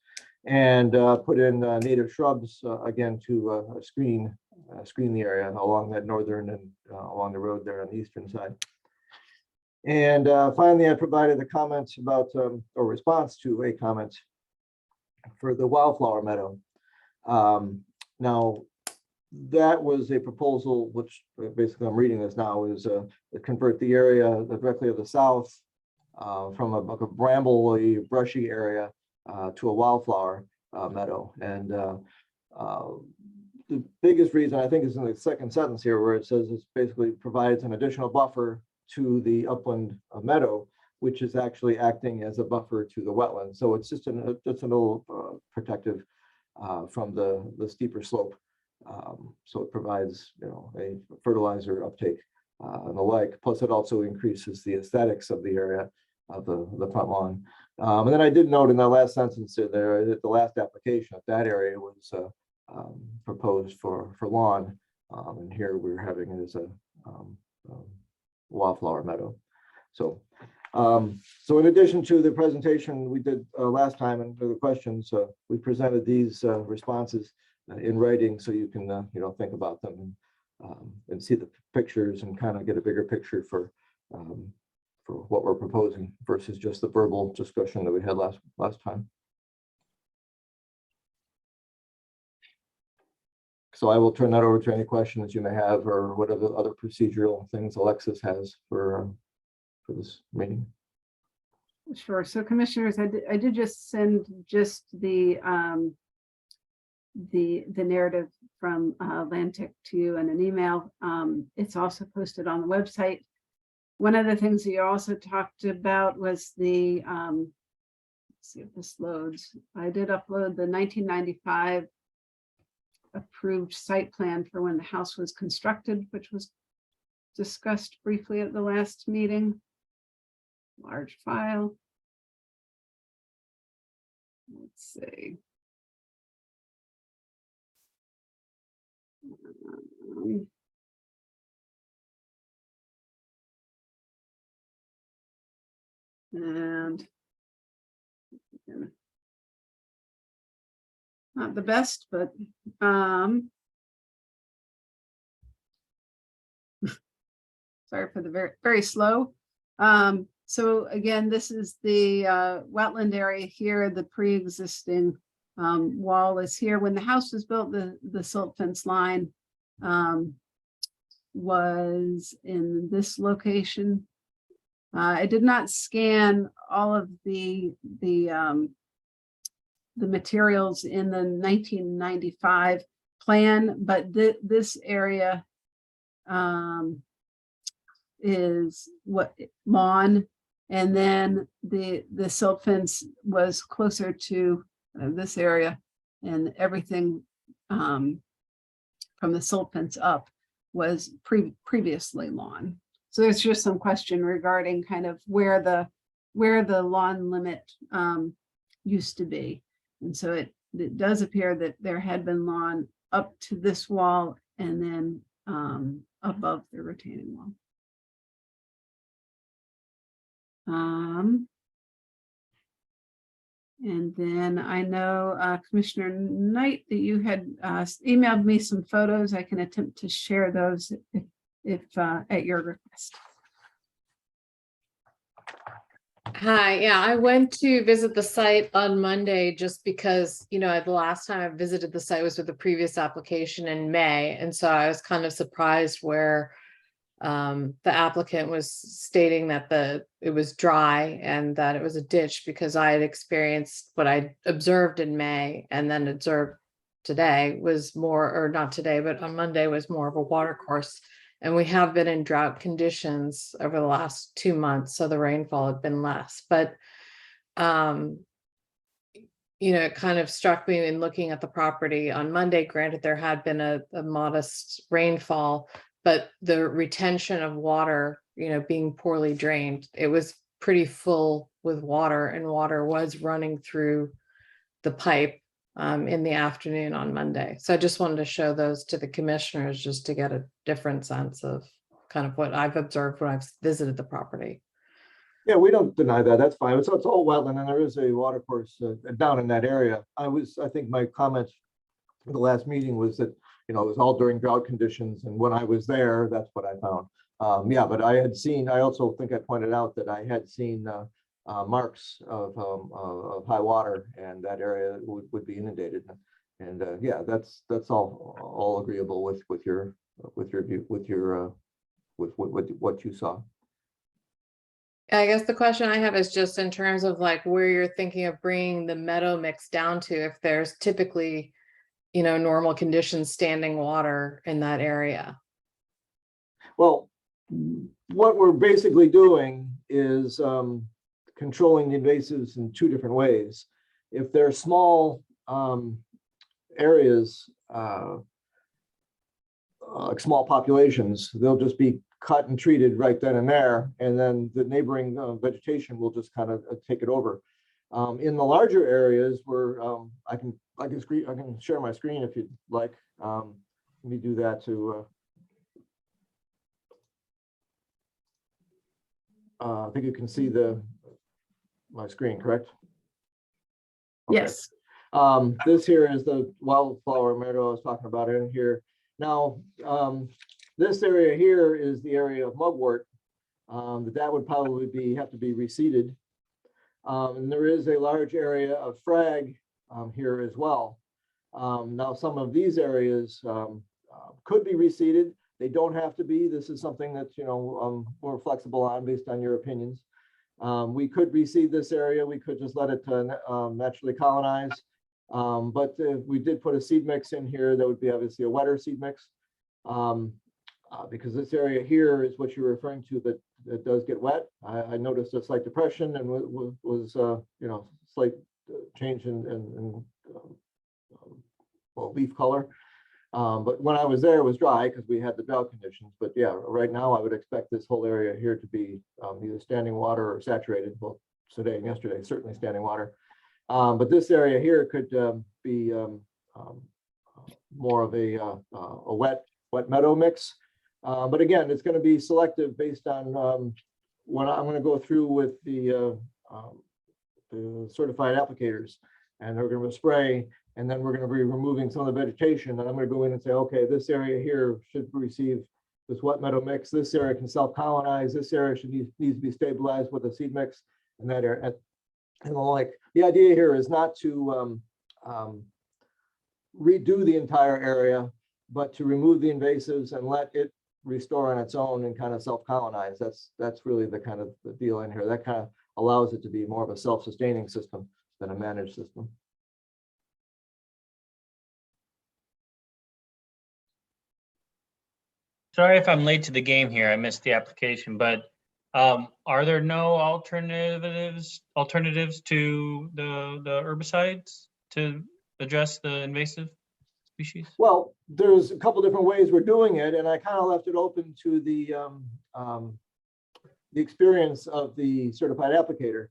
and put in native shrubs again to screen the area along that northern and along the road there on the eastern side. And finally, I provided a comment about, or response to a comment for the wildflower meadow. Now, that was a proposal, which basically I'm reading this now, is to convert the area directly to the south from a brambly, brushy area to a wildflower meadow. And the biggest reason, I think, is in the second sentence here, where it says it basically provides an additional buffer to the upland meadow, which is actually acting as a buffer to the wetland. So it's just a little protective from the steeper slope. So it provides, a fertilizer uptake and the like. Plus, it also increases the aesthetics of the area of the front lawn. And then I did note in that last sentence there that the last application, that area was proposed for lawn, and here we're having it as a wildflower meadow. So, so in addition to the presentation we did last time and for the questions, we presented these responses in writing, so you can think about them and see the pictures and kind of get a bigger picture for what we're proposing versus just the verbal discussion that we had last time. So I will turn that over to any questions you may have, or whatever other procedural things Alexis has for this meeting. Sure. So commissioners, I did just send just the narrative from Lantic to you in an email. It's also posted on the website. One of the things that you also talked about was the, let's see if this loads. I did upload the 1995 approved site plan for when the house was constructed, which was discussed briefly at the last meeting. Large file. Let's see. And not the best, but sorry for the very, very slow. So again, this is the wetland area here. The pre-existing wall is here. When the house was built, the silt fence line was in this location. I did not scan all of the materials in the 1995 plan, but this area is what lawn, and then the silt fence was closer to this area, and everything from the silt fence up was previously lawn. So there's just some question regarding kind of where the lawn limit used to be. And so it does appear that there had been lawn up to this wall and then above the retaining wall. And then I know Commissioner Knight that you had emailed me some photos. I can attempt to share those if at your request. Hi, yeah, I went to visit the site on Monday just because, you know, the last time I visited the site was with the previous application in May. And so I was kind of surprised where the applicant was stating that it was dry and that it was a ditch, because I had experienced what I observed in May and then observed today was more, or not today, but on Monday was more of a water course. And we have been in drought conditions over the last 2 months, so the rainfall had been less. But you know, it kind of struck me in looking at the property on Monday. Granted, there had been a modest rainfall, but the retention of water, you know, being poorly drained, it was pretty full with water, and water was running through the pipe in the afternoon on Monday. So I just wanted to show those to the commissioners just to get a different sense of kind of what I've observed when I've visited the property. Yeah, we don't deny that. That's fine. So it's all wetland, and there is a water course down in that area. I think my comments at the last meeting was that, you know, it was all during drought conditions, and when I was there, that's what I found. Yeah, but I also think I pointed out that I had seen marks of high water, and that area would be inundated. And yeah, that's all agreeable with your view, with what you saw. I guess the question I have is just in terms of like where you're thinking of bringing the meadow mix down to, if there's typically, you know, normal conditions, standing water in that area. Well, what we're basically doing is controlling the invasives in two different ways. If they're small areas, like small populations, they'll just be cut and treated right then and there, and then the neighboring vegetation will just kind of take it over. In the larger areas where I can share my screen if you'd like. Let me do that to. I think you can see my screen, correct? Okay. Yes. This here is the wildflower meadow I was talking about in here. Now, this area here is the area of mugwort. That would probably have to be reseeded. And there is a large area of frag here as well. Now, some of these areas could be reseeded. They don't have to be. This is something that, you know, we're flexible on based on your opinions. We could reseed this area. We could just let it naturally colonize. But if we did put a seed mix in here, that would be obviously a wetter seed mix. Because this area here is what you're referring to, that does get wet. I noticed a slight depression and was you know, slight change in well, leaf color. But when I was there, it was dry because we had the drought conditions. But yeah, right now I would expect this whole area here to be either standing water or saturated. Well, today and yesterday, certainly standing water. But this area here could be more of a wet meadow mix. But again, it's going to be selective based on when I'm going to go through with the certified applicators, and they're going to spray, and then we're going to be removing some of the vegetation, and I'm going to go in and say, okay, this area here should receive this wet meadow mix, this area can self-colonize, this area needs to be stabilized with a seed mix, and that area. And like, the idea here is not to redo the entire area, but to remove the invasives and let it restore on its own and kind of self-colonize. That's really the kind of the deal in here. That kind of allows it to be more of a self-sustaining system than a managed system. Sorry if I'm late to the game here. I missed the application, but are there no alternatives to the herbicides to address the invasive species? Well, there's a couple different ways we're doing it, and I kind of left it open to the experience of the certified applicator.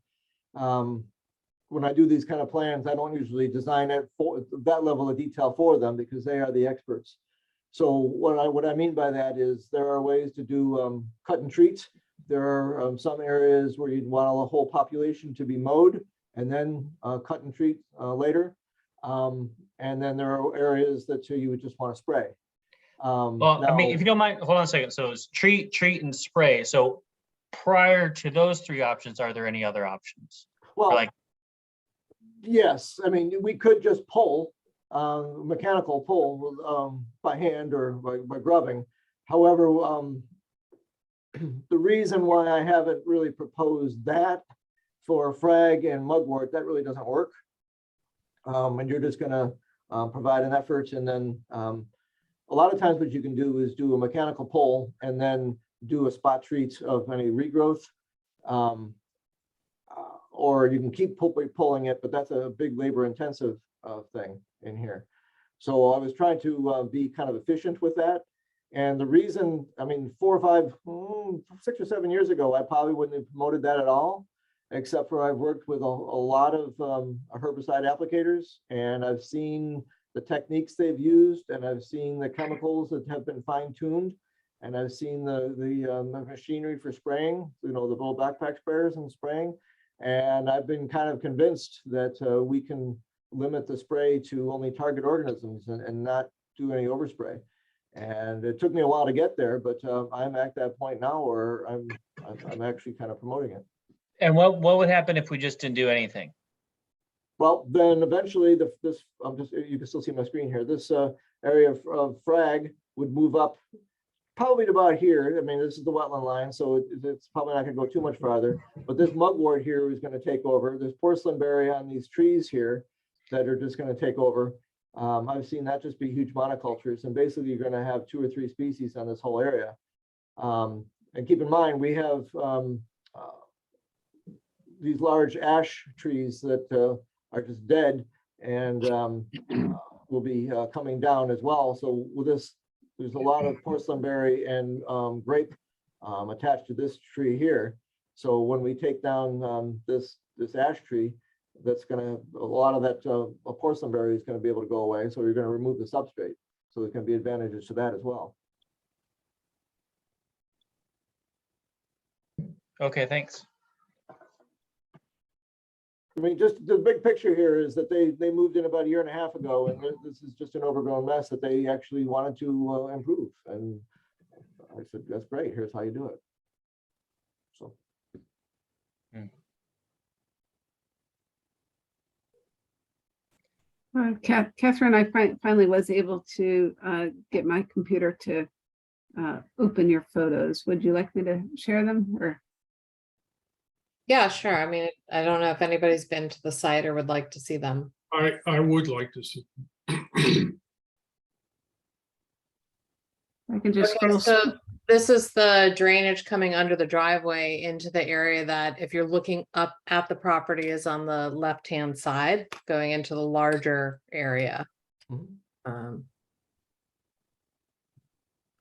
When I do these kind of plans, I don't usually design it for that level of detail for them because they are the experts. So what I mean by that is there are ways to do cut and treat. There are some areas where you'd want a whole population to be mowed and then cut and treat later. And then there are areas that you would just want to spray. Well, I mean, if you don't mind, hold on a second. So it's treat, and spray. So prior to those three options, are there any other options? Well, like, yes, I mean, we could just pull, mechanical pull by hand or by grubbing. However, the reason why I haven't really proposed that for frag and mugwort, that really doesn't work. And you're just gonna provide an effort, and then a lot of times what you can do is do a mechanical pull and then do a spot treat of any regrowth. Or you can keep pulling it, but that's a big labor intensive thing in here. So I was trying to be kind of efficient with that. And the reason, I mean, 6 or 7 years ago, I probably wouldn't have promoted that at all, except for I've worked with a lot of herbicide applicators, and I've seen the techniques they've used, and I've seen the chemicals that have been fine-tuned, and I've seen the machinery for spraying, you know, the little backpack sprayers and spraying. And I've been kind of convinced that we can limit the spray to only target organisms and not do any overspray. And it took me a while to get there, but I'm at that point now where I'm actually kind of promoting it. And what would happen if we just didn't do anything? Well, then eventually you can still see my screen here. This area of frag would move up probably to about here. I mean, this is the wetland line, so it's probably not going to go too much farther. But this mugwort here is going to take over. There's porcelain berry on these trees here that are just going to take over. I've seen that just be huge monocultures, and basically you're going to have 2 or 3 species on this whole area. And keep in mind, we have these large ash trees that are just dead and will be coming down as well. So with this, there's a lot of porcelain berry and grape attached to this tree here. So when we take down this ash tree, that's going to, a lot of that porcelain berry is going to be able to go away. So you're going to remove the substrate. So there can be advantages to that as well. Okay, thanks. I mean, just the big picture here is that they moved in about 1.5 years ago, and this is just an overgrown mess that they actually wanted to improve. And I said, that's great. Here's how you do it. So. Catherine, I finally was able to get my computer to open your photos. Would you like me to share them, or? Yeah, sure. I mean, I don't know if anybody's been to the site or would like to see them. I would like to see. I can just Okay, scroll. so this is the drainage coming under the driveway into the area that, if you're looking up at the property, is on the left-hand side, going into the larger area. And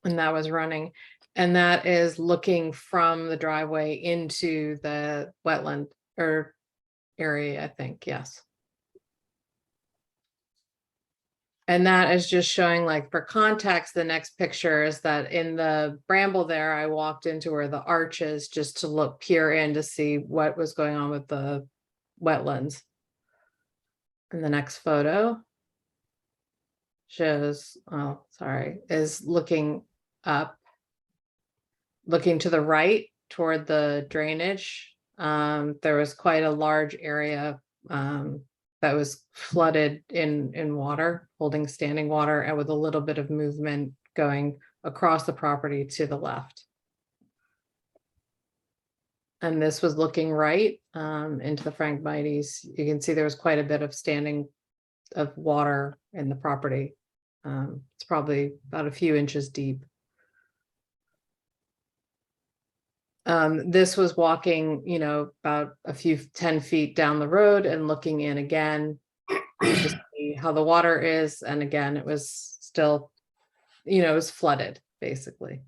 that was running, and that is looking from the driveway into the wetland or area, I think, yes. And that is just showing, like, for context, the next picture is that in the bramble there, I walked into where the arch is just to peer in to see what was going on with the wetlands. And the next photo shows, oh, sorry, is looking up, looking to the right toward the drainage. There was quite a large area that was flooded in water, holding standing water, and with a little bit of movement going across the property to the left. And this was looking right into the Phragmites. You can see there was quite a bit of standing of water in the property. It's probably about a few inches deep. This was walking, you know, about a few 10 feet down the road and looking in again to see how the water is. And again, it was still, you know, it was flooded basically.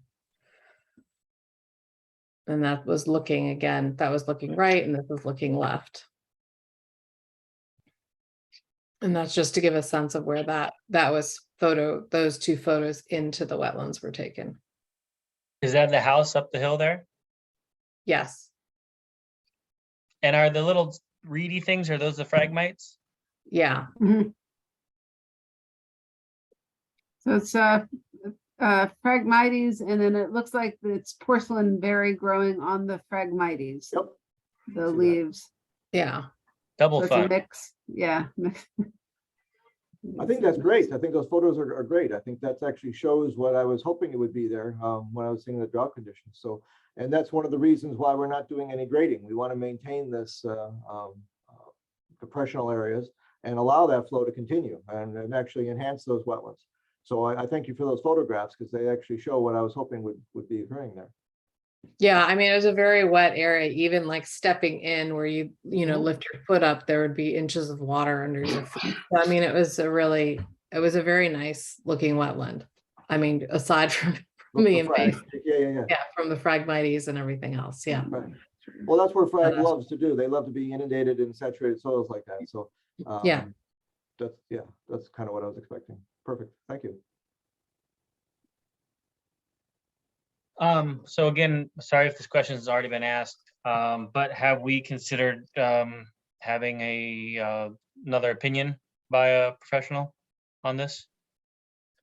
And that was looking again, that was looking right, and this was looking left. And that's just to give a sense of where that was those two photos into the wetlands were taken. Is that the house up the hill there? Yes. And are the little reedy things, are those the Phragmites? Yeah. So it's Phragmites, and then it looks like it's porcelain berry growing on the Phragmites. Yep. The See that. leaves. Yeah. Double So it's a fun. mix. Yeah. I think that's great. I think those photos are great. I think that's actually shows what I was hoping it would be there when I was seeing the drought conditions. So, and that's one of the reasons why we're not doing any grading. We want to maintain this depressional areas and allow that flow to continue and actually enhance those wetlands. So I thank you for those photographs because they actually show what I was hoping would be occurring there. Yeah, I mean, it was a very wet area, even like stepping in where you know, lift your foot up, there would be inches of water under your feet. So, I mean, it was a very nice looking wetland. I mean, aside from the invasive, yeah, from the Phragmites and everything else. Yeah. Right. Well, that's where frag loves to do. They love to be inundated in saturated soils like that. So yeah, that's kind of what I was expecting. Perfect. Thank you. So again, sorry if this question has already been asked, but have we considered having another opinion by a professional on this?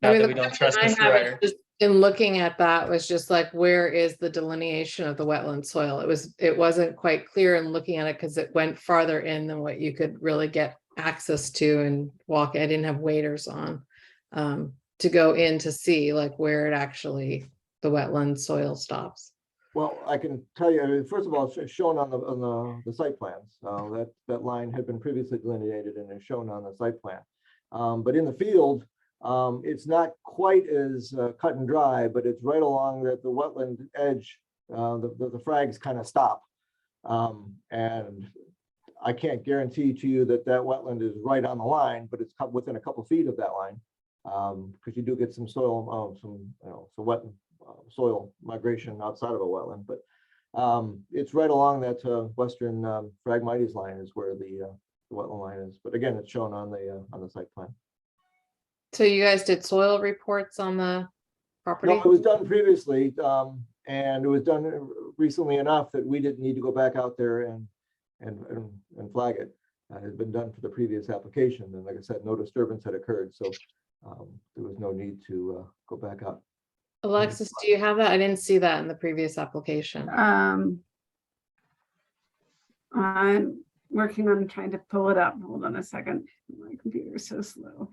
Now that we don't trust I Mr. have Ryder. just in looking at that was just like, where is the delineation of the wetland soil? It wasn't quite clear in looking at it because it went farther in than what you could really get access to and walk. I didn't have waders on to go in to see like where it actually the wetland soil stops. Well, I can tell you, I mean, first of all, it's shown on the site plans. That line had been previously delineated and is shown on the site plan. But in the field, it's not quite as cut and dry, but it's right along the wetland edge. The frags kind of stop. And I can't guarantee to you that wetland is right on the line, but it's within a couple feet of that line. Because you do get some soil, some wet soil migration outside of a wetland, but it's right along that western Phragmites line is where the wetland line is. But again, it's shown on the site plan. So you guys did soil reports on the property? No, it was done previously, and it was done recently enough that we didn't need to go back out there and flag it. It had been done for the previous application, and like I said, no disturbance had occurred, so there was no need to go back out. Alexis, do you have that? I didn't see that in the previous application. I'm working on trying to pull it up. Hold on a second. My computer is so slow.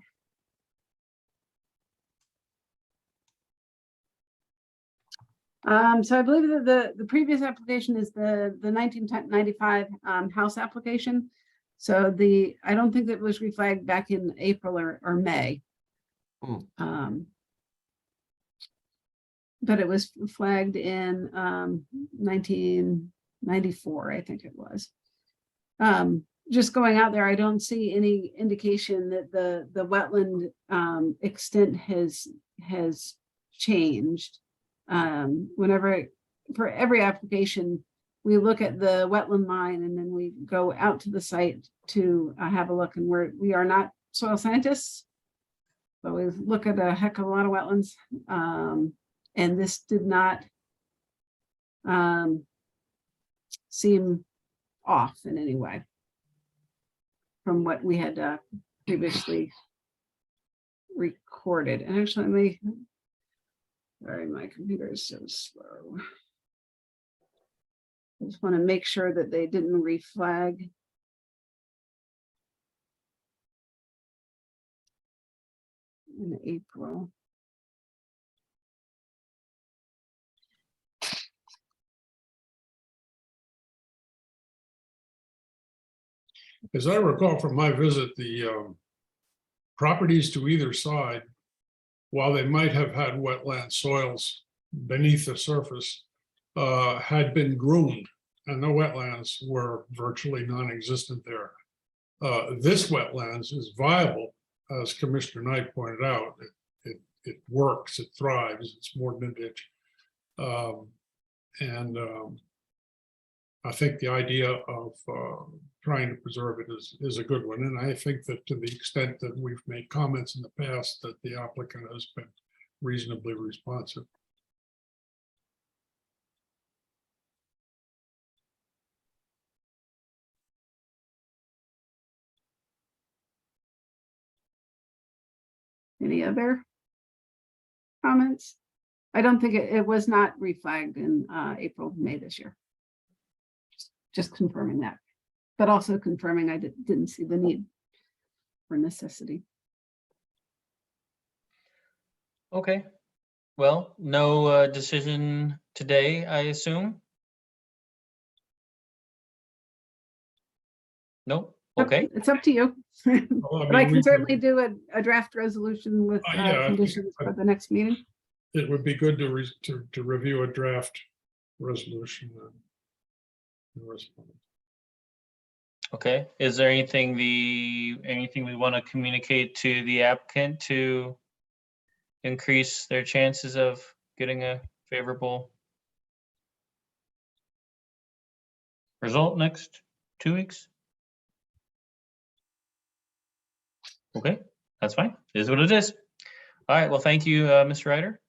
So I believe that the previous application is the 1995 house application. So I don't think that was reflagged back in April or May. But it was flagged in 1994, I think it was. Just going out there, I don't see any indication that the wetland extent has changed. For every application, we look at the wetland line and then we go out to the site to have a look, and we are not soil scientists. but we look at a heck of a lot of wetlands. And this did not seem off in any way from what we had previously recorded. And actually, sorry, my computer is so slow. I just want to make sure that they didn't reflag. In April. As I recall from my visit, the properties to either side, while they might have had wetland soils beneath the surface, had been groomed, and the wetlands were virtually non-existent there. This wetlands is viable, as Commissioner Knight pointed out. It works, it thrives, it's more than a ditch. I think the idea of trying to preserve it is a good one. And I think that to the extent that we've made comments in the past, that the applicant has been reasonably responsive. Any other comments? I don't think it was not reflagged in April, May this year. Just confirming that, but also confirming I didn't see the need for necessity. Okay, well, no decision today, I assume? Nope, okay. It's up to you. Well, But I we can certainly do a draft resolution with yeah, conditions for the next meeting. It would be good to review a draft resolution. And respond. Okay, is there anything we want to communicate to the applicant to increase their chances of getting a favorable result next 2 weeks? Okay, that's fine. It is what it is. All right, well, thank you, Mr. Ryder.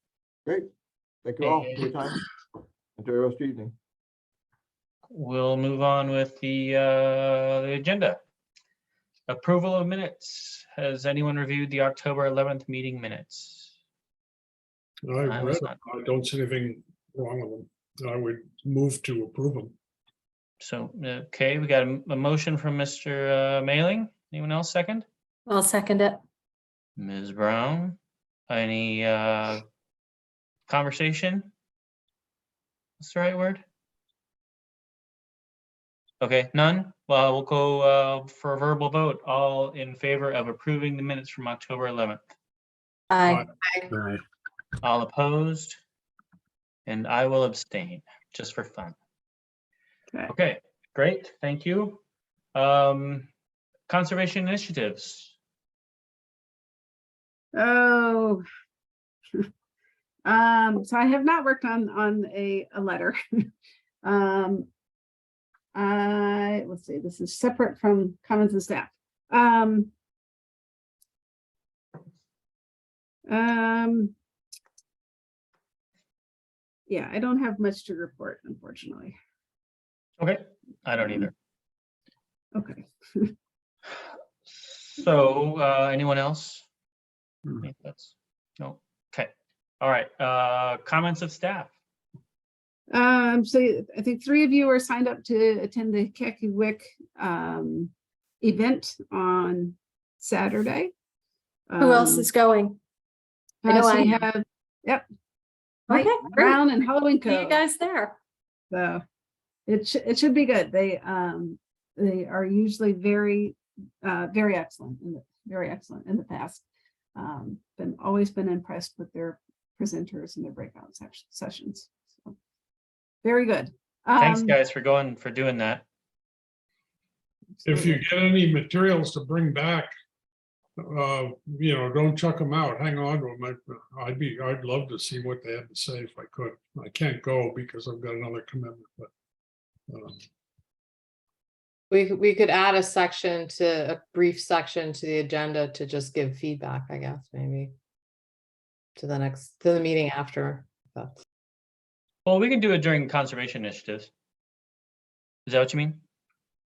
Great. Thank you all for your time. Enjoy the rest of your evening. We'll move on with the agenda. Approval of minutes. Has anyone reviewed the October 11th meeting minutes? I don't see anything wrong with them. I would move to approve them. So, okay, we got a motion from Mr. Mailing. Anyone else second? I'll second it. Ms. Brown, any conversation? What's the right word? Okay, none? Well, we'll go for a verbal vote. All in favor of approving the minutes from October 11th? Aye. All opposed? And I will abstain, just for fun. Okay, great, thank you. Conservation initiatives. Oh. So I have not worked on a letter. Let's see, this is separate from comments and staff. Yeah, I don't have much to report, unfortunately. Okay, I don't either. Okay. So, anyone else? Any thoughts? No, okay. All right, comments of staff. So I think 3 of you are signed up to attend the Kekiwik event on Saturday. Who else is going? I know so I we am. have, yep. Mike Okay, great. Brown and Halloween See you Co. guys there. So it should be good. They are usually very excellent in the past. Always been impressed with their presenters and their breakout sessions. So, very good. Thanks, guys, for doing that. If you get any materials to bring back, don't chuck them out. Hang on to them. I'd love to see what they have to say if I could. I can't go because I've got another commitment, but We could add a brief section to the agenda to just give feedback, I guess, maybe. To the meeting after. That's- Well, we can do it during conservation initiatives. Is that what you mean?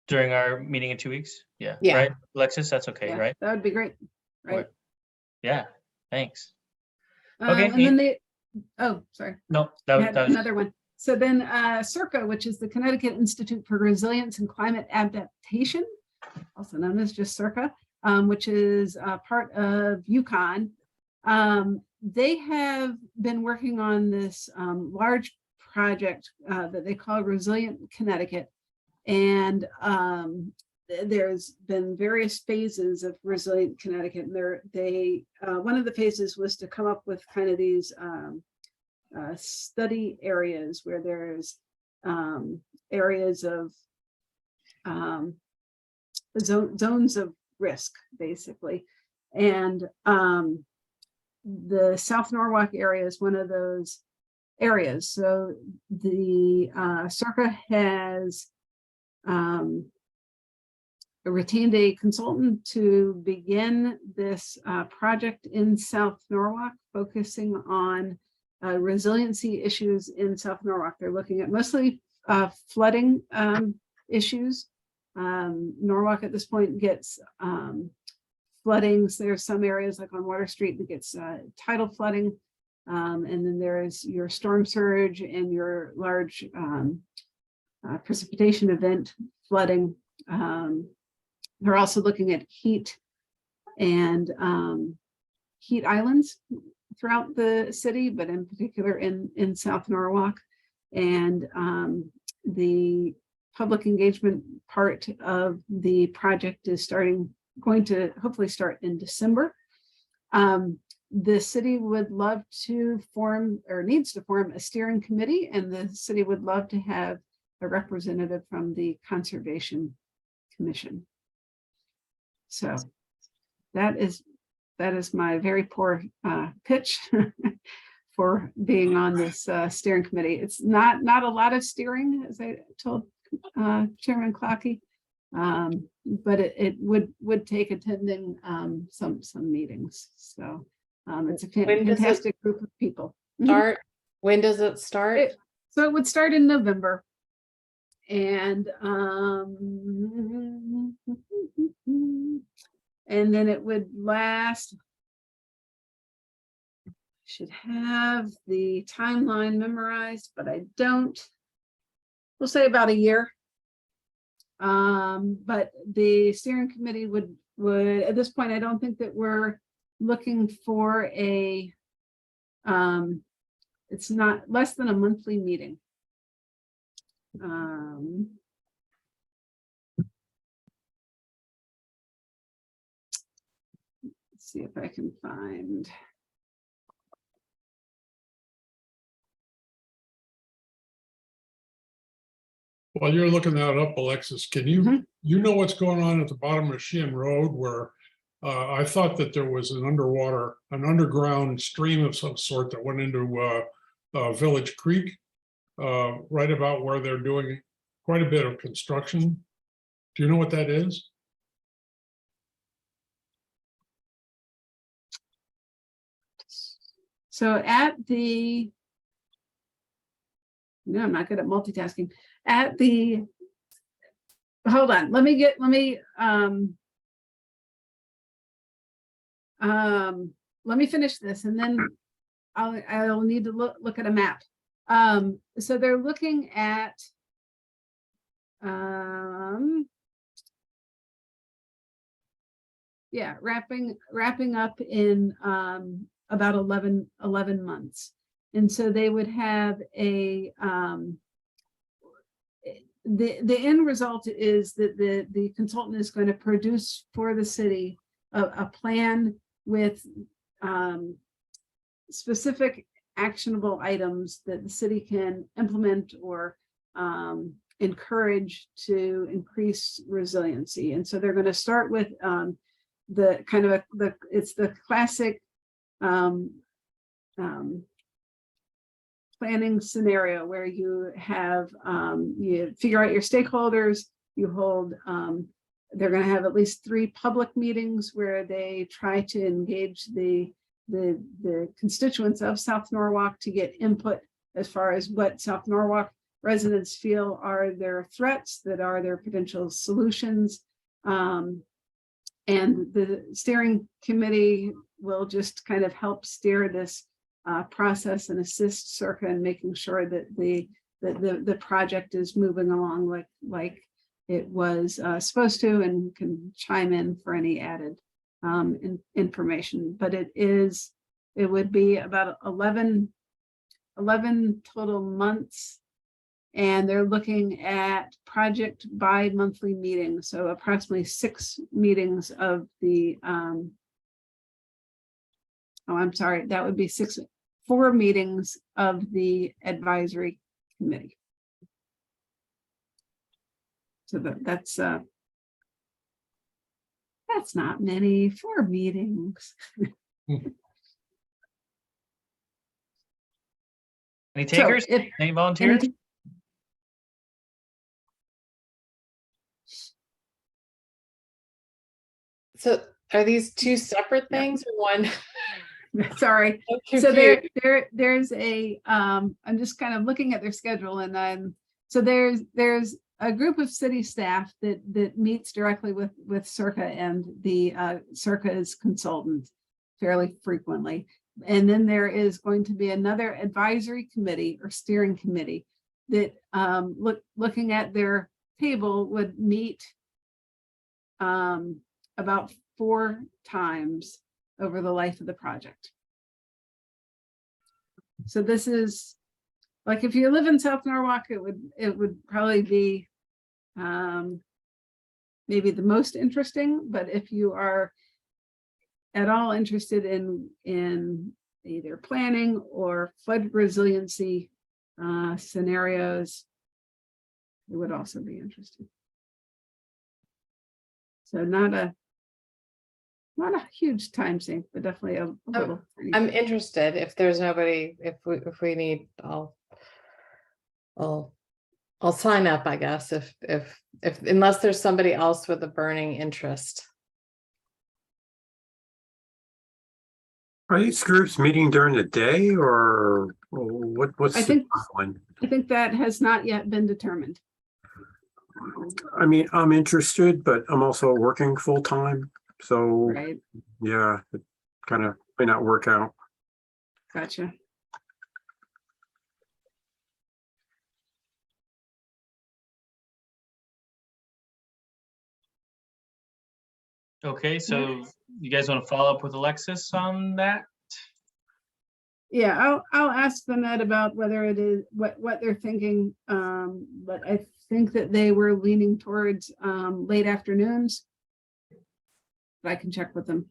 During our meeting in 2 weeks? Yeah, Yeah. right? Alexis, that's okay, Yeah, right? that would be great. Right. Yeah, thanks. Okay, And then oh, sorry. No, I that had was, another one. So then CIRCA, which is the Connecticut Institute for Resilience and Climate Adaptation, also known as just CIRCA, which is part of UConn. They have been working on this large project that they call Resilient Connecticut. And there's been various phases of Resilient Connecticut. And one of the phases was to come up with kind of these study areas where there's areas of zones of risk, basically. And the South Norwalk area is one of those areas. So the CIRCA has retained a consultant to begin this project in South Norwalk, focusing on resiliency issues in South Norwalk. They're looking at mostly flooding issues. Norwalk at this point gets floodings. There's some areas like on Water Street that gets tidal flooding. And then there's your storm surge and your large precipitation event flooding. They're also looking at heat and heat islands throughout the city, but in particular in South Norwalk. And the public engagement part of the project is going to hopefully start in December. The city would love to form, or needs to form, a steering committee, and the city would love to have a representative from the Conservation Commission. So that is my very poor pitch for being on this steering committee. It's not a lot of steering, as I told Chairman Clockey, but it would take attending some meetings. So it's a fantastic group of people. Start. When does it start? So it would start in November, and then it would last. Should have the timeline memorized, but I don't. We'll say about a year. But the steering committee would at this point, I don't think that we're looking for a it's not less than a monthly meeting. Let's see if I can find. While you're looking that up, Alexis, can you, you know what's going on at the bottom of Sheehan Road where I thought that there was an underground stream of some sort that went into Village Creek, right about where they're doing quite a bit of construction. Do you know what that is? So I'm not good at multitasking. Hold on, let me finish this, and then I'll need to look at a map. So they're looking at wrapping up in about 11 months. And so they would have the end result is that the consultant is going to produce for the city a plan with specific actionable items that the city can implement or encourage to increase resiliency. And so they're going to start with the kind of it's the classic planning scenario where you have you figure out your stakeholders, you hold, they're going to have at least 3 public meetings where they try to engage the constituents of South Norwalk to get input as far as what South Norwalk residents feel are their threats, that are their potential solutions. And the steering committee will just kind of help steer this process and assist Circa in making sure that the project is moving along like it was supposed to, and can chime in for any added information. But it would be about 11 total months, and they're looking at project bi-monthly meetings, so approximately 6 meetings of the that would be 4 meetings of the advisory committee. So that's not many, 4 meetings. Any takers? So if Any volunteers? So are these 2 separate things or one? Sorry. I'm So confused. there's a I'm just kind of looking at their schedule, and so there's a group of city staff that meets directly with Circa and the Circa's consultant fairly frequently. And then there is going to be another advisory committee or steering committee that looking at their table would meet about 4 times over the life of the project. So this is like, if you live in South Norwalk, it would probably be maybe the most interesting. But if you are at all interested in either planning or flood resiliency scenarios, it would also be interesting. So not a huge time sink, but definitely a little. I'm interested. If there's nobody, if we need, I'll sign up, I guess, if unless there's somebody else with a burning interest. Are these groups meeting during the day, or what's I the think- timeline? I think that has not yet been determined. I mean, I'm interested, but I'm also working full time. So Right. yeah, it kind of may not work out. Gotcha. Okay, so you guys want to follow up with Alexis on that? Yeah, I'll ask them that about whether it is what they're thinking. But I think that they were leaning towards late afternoons. But I can check with them.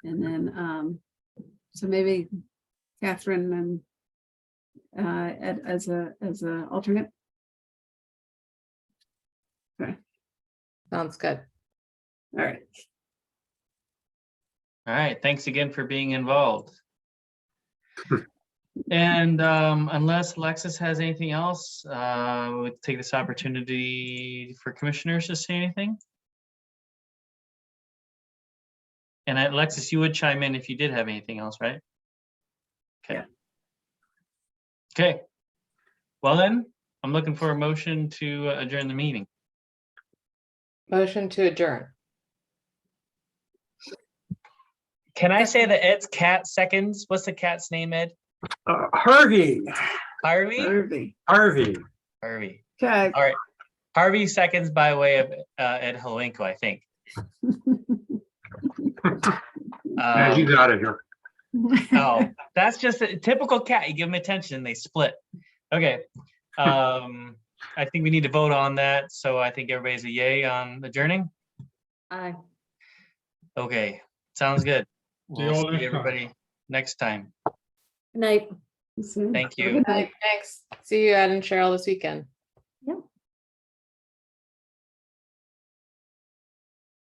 And then so maybe Catherine and as a alternate. Okay. Sounds good. All right. All right, thanks again for being involved. And unless Alexis has anything else, we'll take this opportunity for commissioners to say anything. And Alexis, you would chime in if you did have anything else, right? Okay. Yeah. Okay. Well then, I'm looking for a motion to adjourn the meeting. Motion to adjourn. Can I say that Ed's cat seconds? What's the cat's name, Ed? Harvey. Harvey? Harvey. Harvey. Okay. All right. Harvey seconds by way of Ed Holenko, I think. Yeah, he's out of here. Oh, that's just a typical cat. You give them attention and they split. Okay. I think we need to vote on that. So I think everybody's a yay on adjourning. Aye. Okay. Sounds good. See you all We'll next see time. everybody next time. Good night. Thank you. Good night. Thanks. See you, Ed and Cheryl, this weekend.